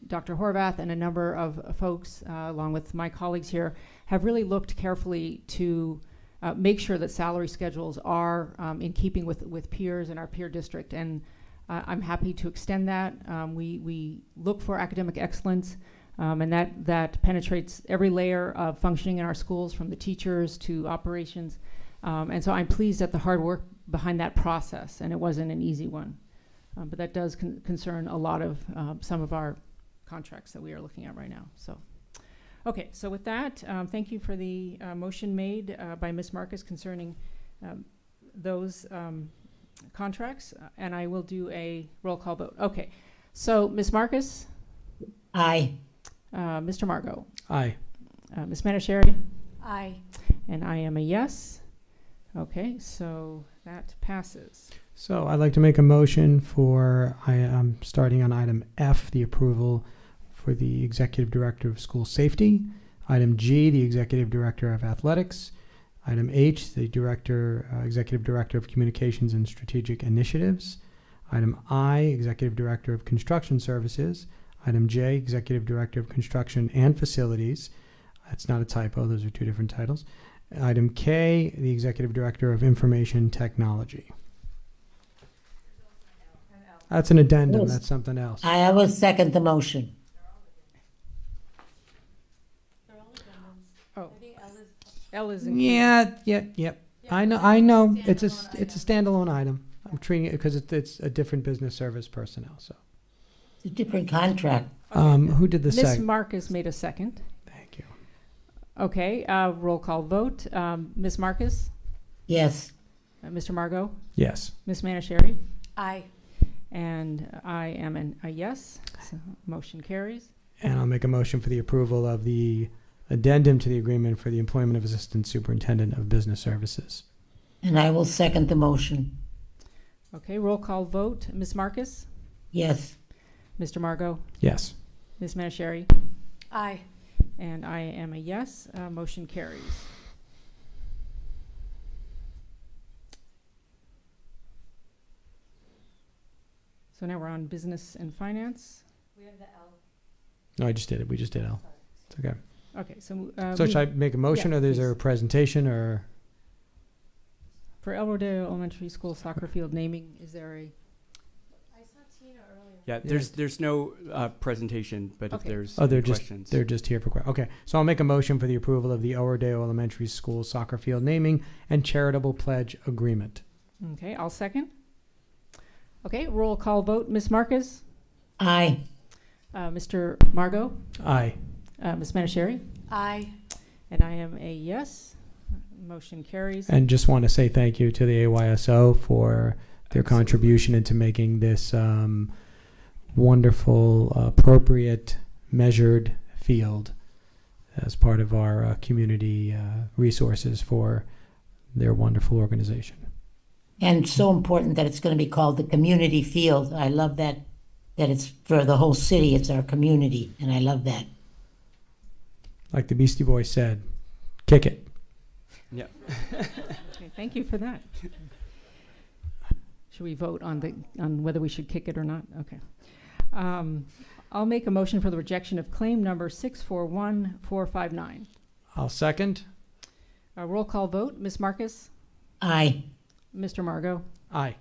Dr. Horvath and a number of folks, along with my colleagues here, have really looked carefully to make sure that salary schedules are in keeping with peers in our peer district. And I'm happy to extend that. We look for academic excellence, And that penetrates every layer of functioning in our schools, from the teachers to operations. And so I'm pleased at the hard work behind that process, and it wasn't an easy one. But that does concern a lot of some of our contracts that we are looking at right now. So, okay, so with that, thank you for the motion made by Ms. Marcus concerning those contracts, and I will do a roll call vote. Okay, so Ms. Marcus? Aye. Mr. Margot? Aye. Ms. Manishari? Aye. And I am a yes. Okay, so that passes. So I'd like to make a motion for, I'm starting on item F, the approval for the Executive Director of School Safety. Item G, the Executive Director of Athletics. Item H, the Executive Director of Communications and Strategic Initiatives. Item I, Executive Director of Construction Services. Item J, Executive Director of Construction and Facilities. That's not a typo, those are two different titles. Item K, the Executive Director of Information Technology. That's an addendum, Yes. that's something else. I will second the motion. Oh, L is Yep. I know. It's a standalone item. I'm treating it because it's a different business service personnel. So, It's a different contract. who did the Ms. second? Marcus made a second. Thank you. Okay, roll call vote. Ms. Marcus? Yes. Mr. Margot? Yes. Ms. Manishari? Aye. And I am a yes. So motion carries. And I'll make a motion for the approval of the addendum to the agreement for the employment of Assistant Superintendent of Business Services. And I will second the motion. Okay, roll call vote. Ms. Marcus? Yes. Mr. Margot? Yes. Ms. Manishari? Aye. And I am a yes. Motion carries. So now we're on business and finance. We have the L. No, I just did it. We just did L. It's okay. Okay, so So should I make a motion, yeah, or is there please. a presentation, or? for El Rodeo Elementary School soccer field naming, is there a? I saw Tina earlier. Yeah, there's no presentation, but if Okay. there's Oh, they're any just questions. they're just here for questions. Okay, so I'll make a motion for the approval of the El Rodeo Elementary School soccer field naming and charitable pledge agreement. Okay, I'll second. Okay, roll call vote. Ms. Marcus? Aye. Mr. Margot? Aye. Ms. Manishari? Aye. And I am a yes. Motion carries. And just want to say thank you to the AYSO for their contribution into making this wonderful, appropriate, measured field as part of our community resources for their wonderful organization. And so important that it's going to be called the community field. I love that it's for the whole city. It's our community, and I love that. Like the Beastie Boys said, kick it. Yeah. Okay, thank you for that. Should we vote on whether we should kick it or not? Okay. I'll make a motion for the rejection of claim number 641459. I'll second. Roll call vote. Ms. Marcus? Aye. Mr. Margot? Aye.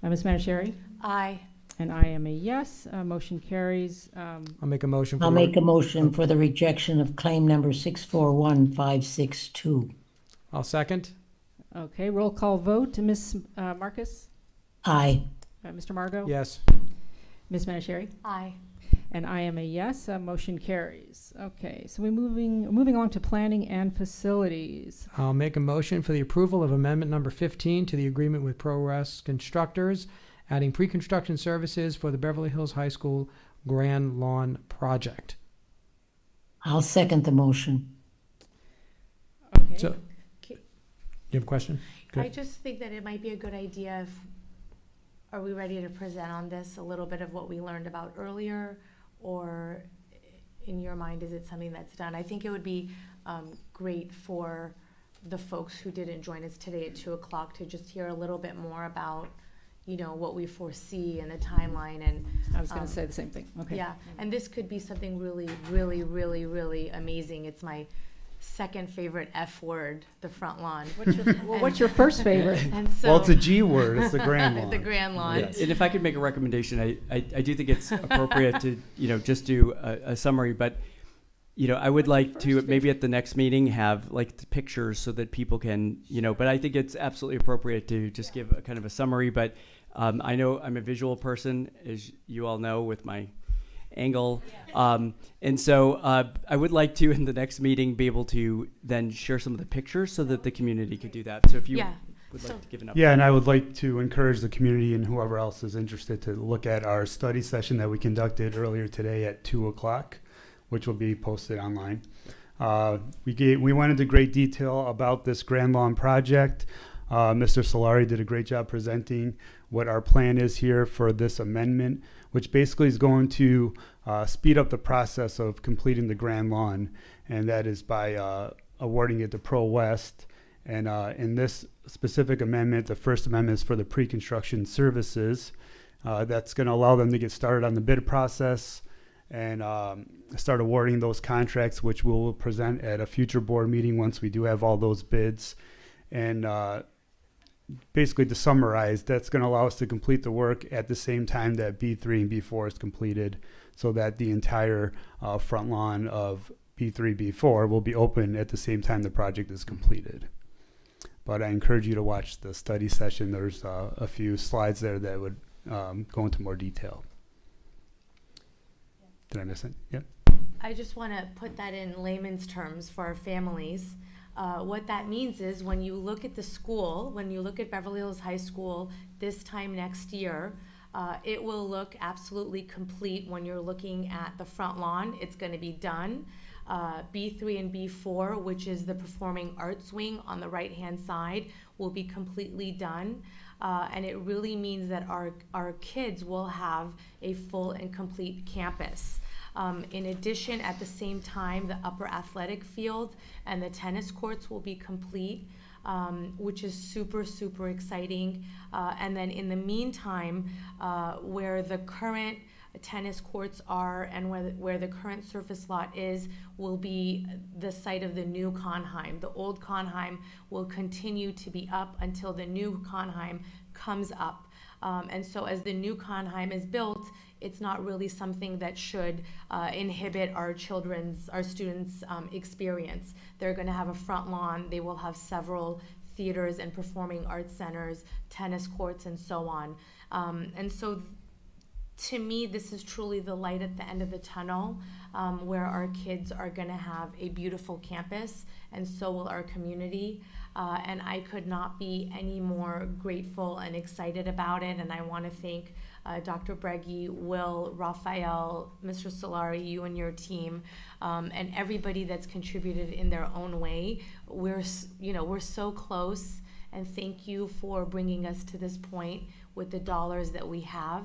Ms. Manishari? Aye. And I am a yes. Motion carries. I'll make a motion. I'll make a motion for the rejection of claim number 641562. I'll second. Okay, roll call vote. Ms. Marcus? Aye. Mr. Margot? Yes. Ms. Manishari? Aye. And I am a yes. Motion carries. Okay, so we're moving on to planning and facilities. I'll make a motion for the approval of amendment number 15 to the agreement with ProRes Constructors, adding pre-construction services for the Beverly Hills High School Grand Lawn Project. I'll second the motion. Okay. So, you have a question? Good. I just think that it might be a good idea if, are we ready to present on this a little bit of what we learned about earlier? Or in your mind, is it something that's done? I think it would be great for the folks who didn't join us today at 2:00 to just hear a little bit more about, what we foresee and the timeline. And I was going to say the same thing. Okay. yeah, and this could be something really, really, really, really amazing. It's my second favorite F word, the front lawn. What's your first favorite? And so Well, it's a G word. It's the grand lawn. the grand lawn. And if I could make a recommendation, I do think it's appropriate to, just do a summary, but, I would like to maybe at the next meeting have like the pictures so that people can, but I think it's absolutely appropriate to just give a kind of a summary, but I know I'm a visual person, as you all know, with my angle. And so I would like to, in the next meeting, be able to then share some of the pictures so that the community could do that. So if you would like to give an update. Yeah, and I would like to encourage the community and whoever else is interested to look at our study session that we conducted earlier today at 2:00, which will be posted online. We went into great detail about this Grand Lawn project. Mr. Solari did a great job presenting what our plan is here for this amendment, which basically is going to speed up the process of completing the Grand Lawn, and that is by awarding it to Pro West. And in this specific amendment, the first amendment is for the pre-construction services. That's going to allow them to get started on the bid process and start awarding those contracts, which we'll present at a future board meeting once we do have all those bids. And basically, to summarize, that's going to allow us to complete the work at the same time that B3 and B4 is completed, so that the entire front lawn of B3, B4 will be open at the same time the project is completed. But I encourage you to watch the study session. There's a few slides there that would go into more detail. Did I miss it? Yep. I just want to put that in layman's terms for our families. What that means is when you look at the school, when you look at Beverly Hills High School this time next year, it will look absolutely complete when you're looking at the front lawn. It's going to be done. B3 and B4, which is the performing arts wing on the right-hand side, will be completely done. And it really means that our kids will have a full and complete campus. In addition, at the same time, the upper athletic field and the tennis courts will be complete, which is super, super exciting. And then in the meantime, where the current tennis courts are and where the current surface lot is will be the site of the new Conheim. The old Conheim will continue to be up until the new Conheim comes up. And so as the new Conheim is built, it's not really something that should inhibit our students' experience. They're going to have a front lawn. They will have several theaters and performing arts centers, tennis courts, and so on. And so to me, this is truly the light at the end of the tunnel, where our kids are going to have a beautiful campus, and so will our community. And I could not be any more grateful and excited about it. And I want to thank Dr. Breggy, Will, Raphael, Mr. Solari, you and your team, and everybody that's contributed in their own way. We're so close, and thank you for bringing us to this point with the dollars that we have.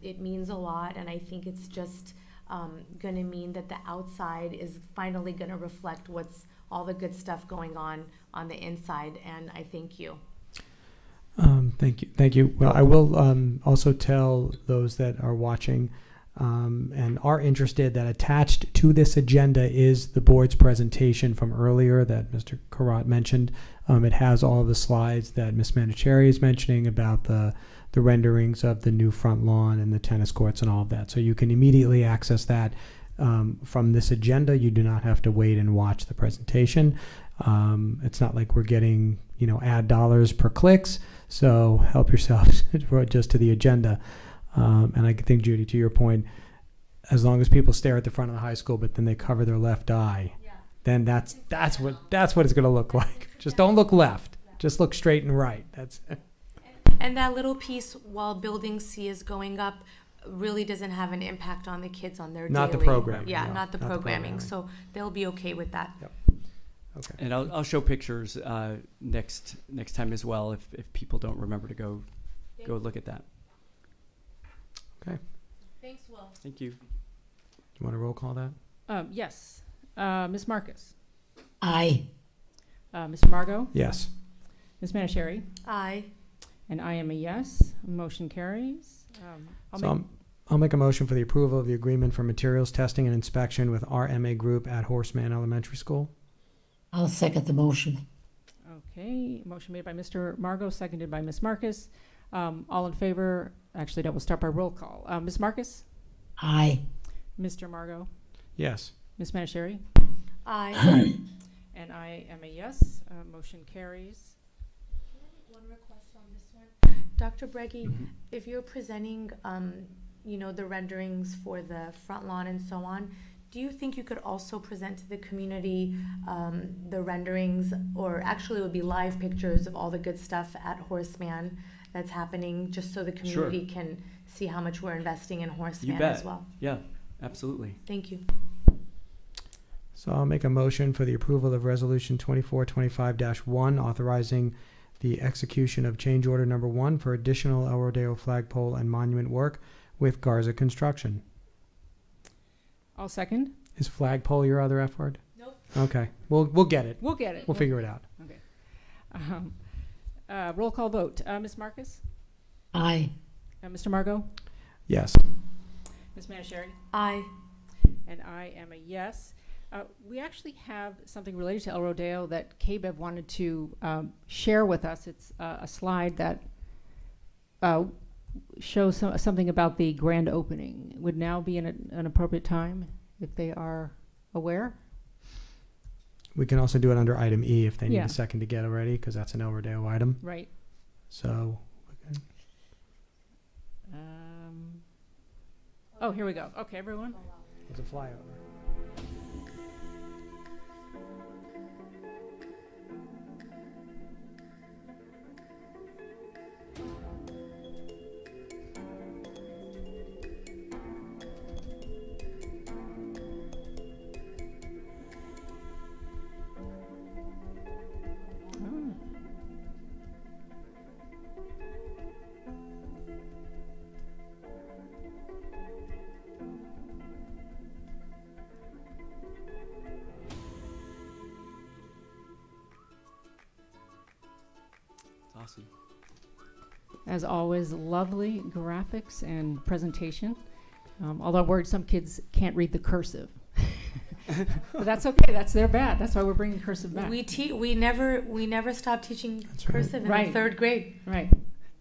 It means a lot, and I think it's just going to mean that the outside is finally going to reflect what's all the good stuff going on the inside, and I thank you. Thank you. Well, I will also tell those that are watching and are interested that attached to this agenda is the board's presentation from earlier that Mr. Karat mentioned. It has all of the slides that Ms. Manicherry is mentioning about the renderings of the new front lawn and the tennis courts and all of that. So you can immediately access that from this agenda. You do not have to wait and watch the presentation. It's not like we're getting, ad dollars per clicks. So help yourselves just to the agenda. And I think, Judy, to your point, as long as people stare at the front of the high school, but then they cover their left eye, then that's what it's going to look like. Just don't look left. Just look straight and right. That's. And that little piece while Building C is going up really doesn't have an impact on the kids on their Not daily. the programming. Yeah, No, not the not the programming. programming. So they'll be okay with that. Yep. Okay. And I'll show pictures next time as well if people don't remember to go look at that. Okay. Thanks, Will. Thank you. Do you want to roll call that? Yes. Ms. Marcus. Aye. Mr. Margot. Yes. Ms. Manicherry. Aye. And I am a yes. Motion carries. I'll make a motion for the approval of the agreement for materials testing and inspection with RMA Group at Horseman Elementary School. I'll second the motion. Okay, motion made by Mr. Margot, seconded by Ms. Marcus. All in favor, actually, that will start by roll call. Ms. Marcus? Aye. Mr. Margot? Yes. Ms. Manishari? Aye. And I am a yes. Motion carries. One request on this one. Dr. Breggy, if you're presenting, the renderings for the front lawn and so on, do you think you could also present to the community the renderings, or actually it would be live pictures of all the good stuff at Horseman that's happening, just so the community can see how much we're investing in Horseman as well? Yeah, absolutely. Thank you. So I'll make a motion for the approval of Resolution 2425-1, authorizing the execution of change order number 1 for additional El Rodeo flagpole and monument work with Garza Construction. I'll second. Is flagpole your other F word? Nope. Okay, we'll get it. We'll get it. We'll figure it out. Okay. Roll call vote. Ms. Marcus? Aye. Mr. Margot? Yes. Ms. Manishari? Aye. And I am a yes. We actually have something related to El Rodeo that KBEV wanted to share with us. It's a slide that shows something about the grand opening. Would now be an appropriate time if they are aware? We can also do it under item E if they need Yeah. a second to get it ready, because that's an El Rodeo item. Right. So, Oh, here we go. Okay, everyone. it's a flyover. Awesome. As always, lovely graphics and presentation. Although some kids can't read the cursive. But that's okay. That's their bad. That's why we're bringing cursive back. We never stopped teaching That's right. cursive in Right. the 3rd grade. Right.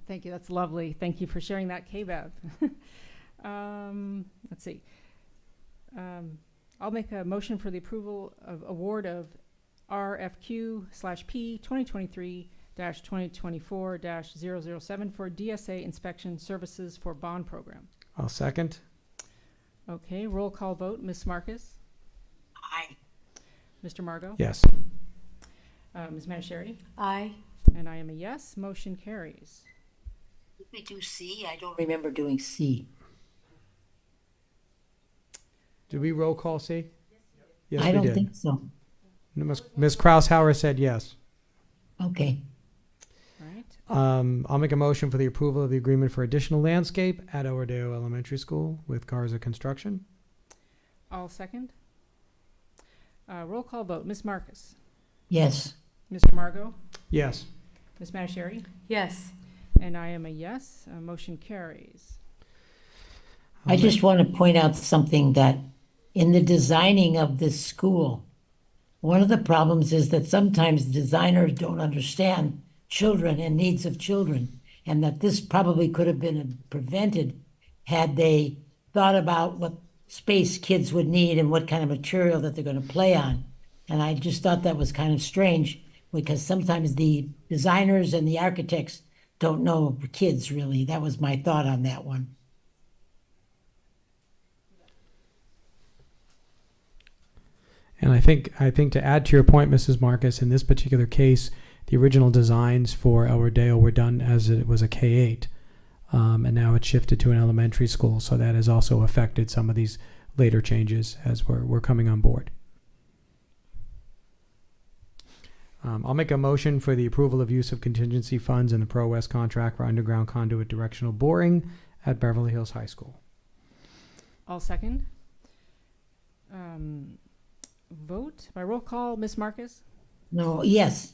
Thank you. That's lovely. Thank you for sharing that, KBEV. Let's see. I'll make a motion for the approval of award of RFQ/P 2023-2024-007 for DSA inspection services for bond program. I'll second. Okay, roll call vote. Ms. Marcus? Aye. Mr. Margot? Yes. Ms. Manishari? Aye. And I am a yes. Motion carries. Did we do C? I don't remember doing C. Did we roll call C? Yes, I we don't did. think so. Ms. Kraushauer said yes. Okay. All right. I'll make a motion for the approval of the agreement for additional landscape at El Rodeo Elementary School with Garza Construction. I'll second. Roll call vote. Ms. Marcus? Yes. Mr. Margot? Yes. Ms. Manishari? Yes. And I am a yes. Motion carries. I just want to point out something that in the designing of this school, one of the problems is that sometimes designers don't understand children and needs of children, and that this probably could have been prevented had they thought about what space kids would need and what kind of material that they're going to play on. And I just thought that was kind of strange, because sometimes the designers and the architects don't know kids really. That was my thought on that one. And I think to add to your point, Mrs. Marcus, in this particular case, the original designs for El Rodeo were done as it was a K-8, and now it's shifted to an elementary school. So that has also affected some of these later changes as we're coming on board. I'll make a motion for the approval of use of contingency funds in the Pro West contract for underground conduit directional boring at Beverly Hills High School. I'll second. Vote by roll call. Ms. Marcus? No, yes.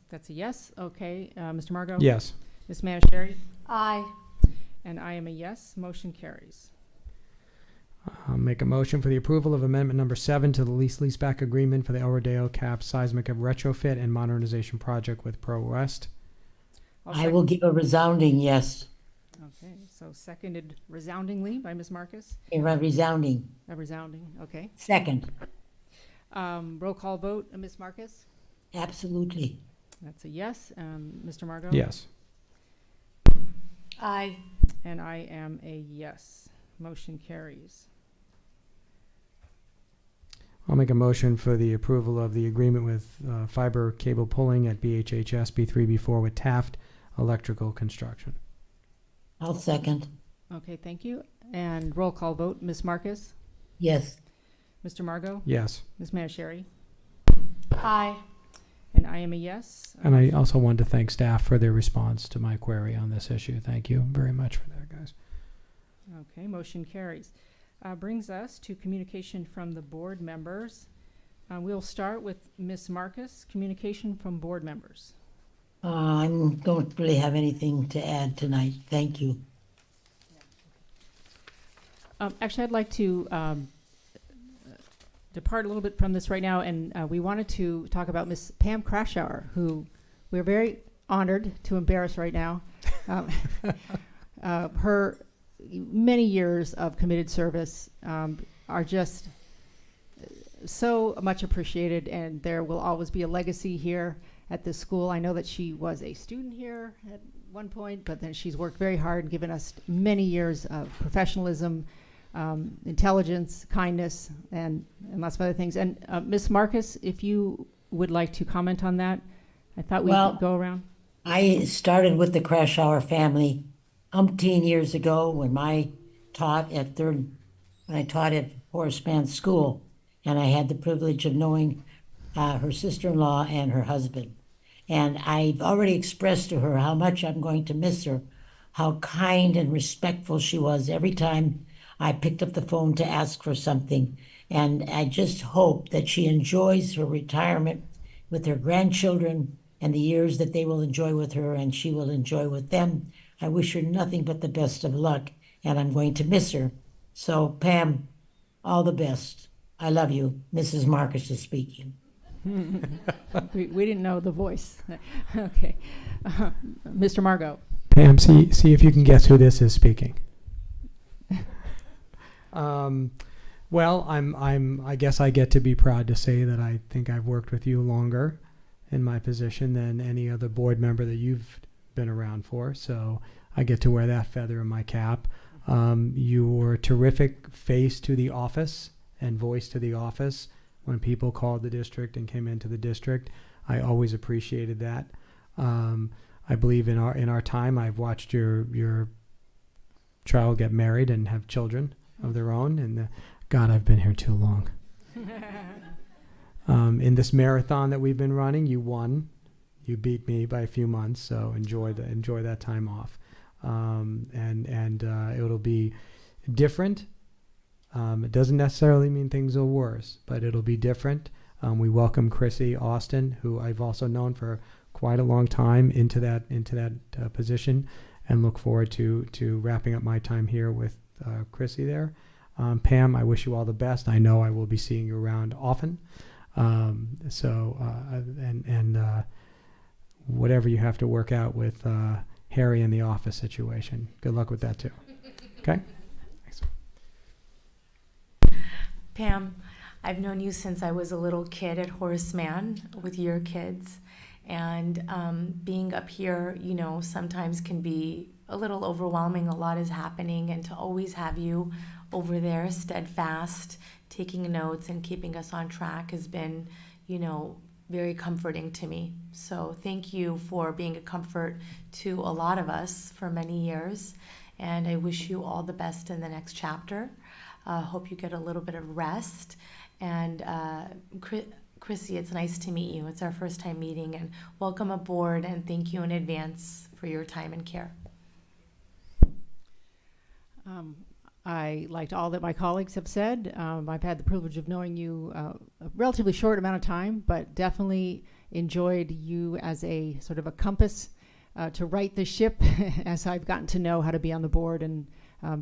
That's a yes. Okay. Mr. Margot? Yes. Ms. Manishari? Aye. And I am a yes. Motion carries. I'll make a motion for the approval of amendment number 7 to the leaseback agreement for the El Rodeo Cap seismic retrofit and modernization project with Pro West. I will give a resounding yes. Okay, so seconded resoundingly by Ms. Marcus. A resounding. A resounding, okay. Second. Roll call vote, Ms. Marcus? Absolutely. That's a yes. Mr. Margot? Yes. Aye. And I am a yes. Motion carries. I'll make a motion for the approval of the agreement with fiber cable pulling at BHHS B3 B4 with Taft Electrical Construction. I'll second. Okay, thank you. And roll call vote, Ms. Marcus? Yes. Mr. Margot? Yes. Ms. Manishari? Aye. And I am a yes. And I also wanted to thank staff for their response to my query on this issue. Thank you very much for that, guys. Okay, motion carries. Brings us to communication from the board members. We'll start with Ms. Marcus, communication from board members. I don't really have anything to add tonight. Thank you. Actually, I'd like to depart a little bit from this right now, and we wanted to talk about Ms. Pam Krashower, who we're very honored to embarrass right now. Her many years of committed service are just so much appreciated, and there will always be a legacy here at this school. I know that she was a student here at one point, but then she's worked very hard and given us many years of professionalism, intelligence, kindness, and lots of other things. And Ms. Marcus, if you would like to comment on that, I thought we could go around. I started with the Krashower family umpteen years ago when I taught at Horace Mann School, and I had the privilege of knowing her sister-in-law and her husband. And I've already expressed to her how much I'm going to miss her, how kind and respectful she was every time I picked up the phone to ask for something. And I just hope that she enjoys her retirement with her grandchildren and the years that they will enjoy with her and she will enjoy with them. I wish her nothing but the best of luck, and I'm going to miss her. So, Pam, all the best. I love you. Mrs. Marcus is speaking. we didn't know the voice. Okay. Mr. Margot. Pam, see if you can guess who this is speaking. Well, I guess I get to be proud to say that I think I've worked with you longer in my position than any other board member that you've been around for. So I get to wear that feather in my cap. You were a terrific face to the office and voice to the office when people called the district and came into the district. I always appreciated that. I believe in our time, I've watched your child get married and have children of their own, and God, I've been here too long. In this marathon that we've been running, you won. You beat me by a few months, so enjoy that time off. And it'll be different. It doesn't necessarily mean things are worse, but it'll be different. We welcome Chrissy Austin, who I've also known for quite a long time, into that position, and look forward to wrapping up my time here with Chrissy there. Pam, I wish you all the best. I know I will be seeing you around often. Whatever you have to work out with Harry in the office situation, good luck with that too. Okay? Thanks. Pam, I've known you since I was a little kid at Horace Mann with your kids. And being up here, sometimes can be a little overwhelming. A lot is happening. And to always have you over there, steadfast, taking notes and keeping us on track has been, very comforting to me. So thank you for being a comfort to a lot of us for many years. And I wish you all the best in the next chapter. Hope you get a little bit of rest. And Chrissy, it's nice to meet you. It's our first time meeting, and welcome aboard, and thank you in advance for your time and care. I liked all that my colleagues have said. I've had the privilege of knowing you a relatively short amount of time, but definitely enjoyed you as a sort of a compass to right the ship as I've gotten to know how to be on the board and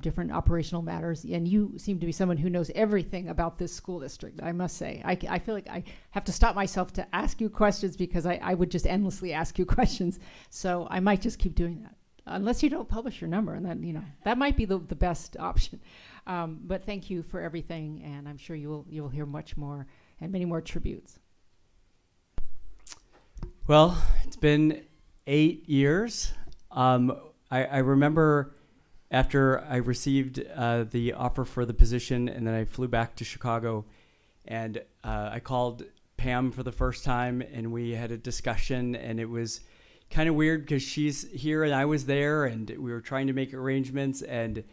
different operational matters. And you seem to be someone who knows everything about this school district, I must say. I feel like I have to stop myself to ask you questions because I would just endlessly ask you questions. So I might just keep doing that. Unless you don't publish your number, and then, that might be the best option. But thank you for everything, and I'm sure you will hear much more and many more tributes. Well, it's been 8 years. I remember after I received the offer for the position, and then I flew back to Chicago, and I called Pam for the first time, and we had a discussion, and it was kind of weird because she's here and I was there, and we were trying to make arrangements, and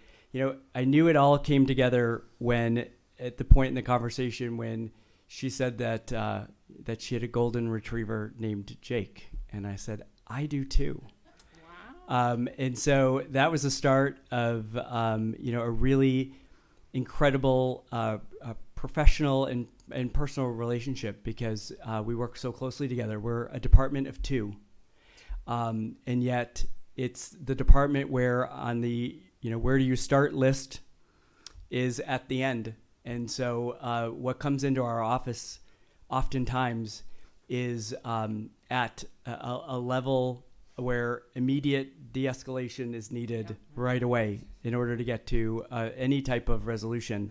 I knew it all came together when, at the point in the conversation when she said that she had a golden retriever named Jake, and I said, I do too. Wow. And so that was the start of a really incredible professional and personal relationship, because we work so closely together. We're a department of 2. And yet it's the department where on the, where do you start list is at the end. And so what comes into our office oftentimes is at a level where immediate de-escalation is needed right away in order to get to any type of resolution.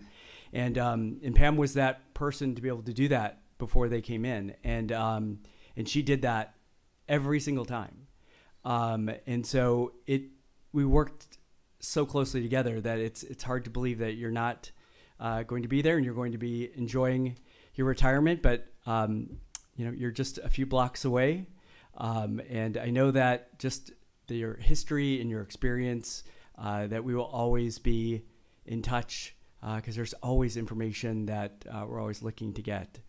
And Pam was that person to be able to do that before they came in. And she did that every single time. And so we worked so closely together that it's hard to believe that you're not going to be there and you're going to be enjoying your retirement, but you're just a few blocks away. And I know that just your history and your experience, that we will always be in touch, because there's always information that we're always looking to get.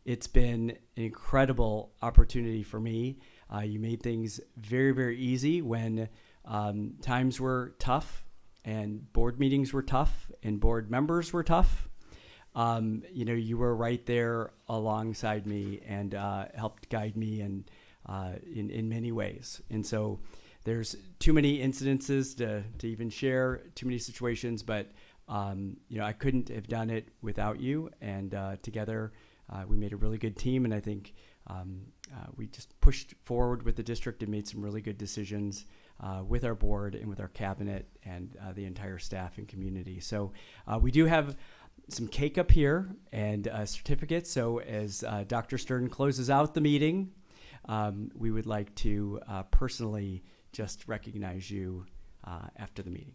It's been an incredible opportunity for me. You made things very, very easy when times were tough and board meetings were tough and board members were tough. You were right there alongside me and helped guide me and in many ways. And so there's too many incidences to even share, too many situations, but I couldn't have done it without you. And together we made a really good team, and I think we just pushed forward with the district and made some really good decisions with our board and with our cabinet and the entire staff and community. So we do have some cake up here and a certificate. So as Dr. Stern closes out the meeting, we would like to personally just recognize you after the meeting.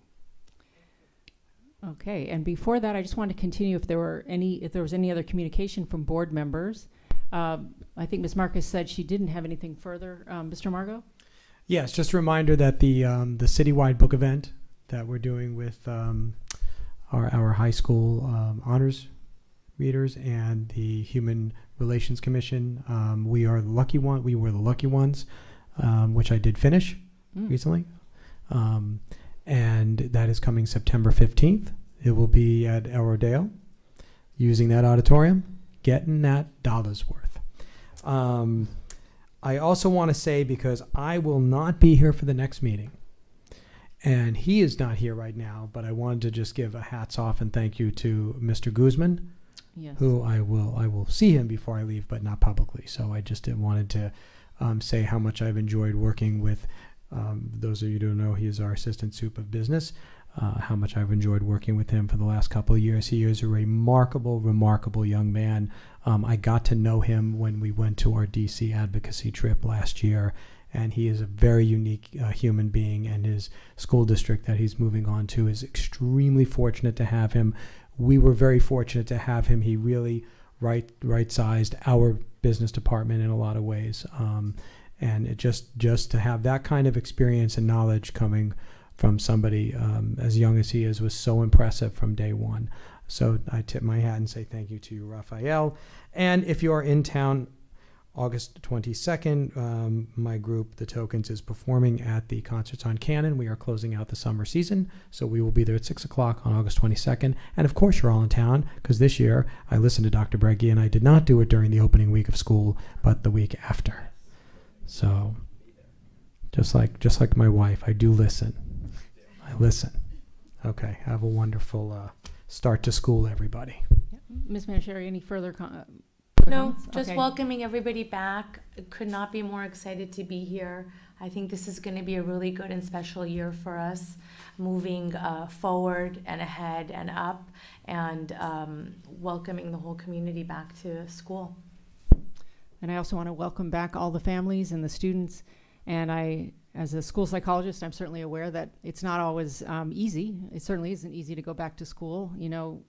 Okay, and before that, I just wanted to continue if there was any other communication from board members. I think Ms. Marcus said she didn't have anything further. Mr. Margot? Yes, just a reminder that the citywide book event that we're doing with our high school honors readers and the Human Relations Commission, we were the lucky ones, which I did finish recently. And that is coming September 15th. It will be at El Rodeo, using that auditorium, getting that dollar's worth. I also want to say, because I will not be here for the next meeting, and he is not here right now, but I wanted to just give a hats off and thank you to Mr. Guzman, yes, who I will see him before I leave, but not publicly. So I just wanted to say how much I've enjoyed working with. Those of you who don't know, he is our assistant soup of business. How much I've enjoyed working with him for the last couple of years. He is a remarkable young man. I got to know him when we went to our DC advocacy trip last year, and he is a very unique human being, and his school district that he's moving on to is extremely fortunate to have him. We were very fortunate to have him. He really right-sized our business department in a lot of ways. And it just to have that kind of experience and knowledge coming from somebody as young as he is was so impressive from day one. So I tip my hat and say thank you to you, Raphael. And if you are in town, August 22nd, my group, The Tokens, is performing at the Concerts on Cannon. We are closing out the summer season, so we will be there at 6 o'clock on August 22nd. And of course you're all in town, because this year I listened to Dr. Breggy, and I did not do it during the opening week of school, but the week after. So, just like my wife, I do listen. I listen. Okay. Have a wonderful start to school, everybody. Ms. Manishari, any further No, comments? just Okay. welcoming everybody back. Could not be more excited to be here. I think this is going to be a really good and special year for us, moving forward and ahead and up, and welcoming the whole community back to school. And I also want to welcome back all the families and the students. And I, as a school psychologist, I'm certainly aware that it's not always easy. It certainly isn't easy to go back to school. You know,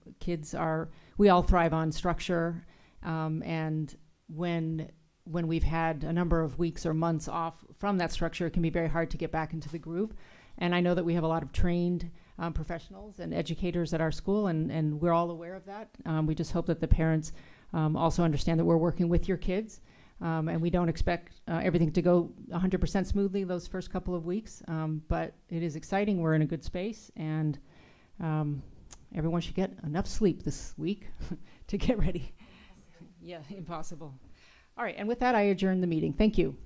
we all thrive on structure. And when we've had a number of weeks or months off from that structure, it can be very hard to get back into the groove. And I know that we have a lot of trained professionals and educators at our school, and we're all aware of that. We just hope that the parents also understand that we're working with your kids, and we don't expect everything to go 100% smoothly those first couple of weeks, but it is exciting. We're in a good space, and everyone should get enough sleep this week to get ready. Yeah, impossible. All right, and with that, I adjourn the meeting. Thank you.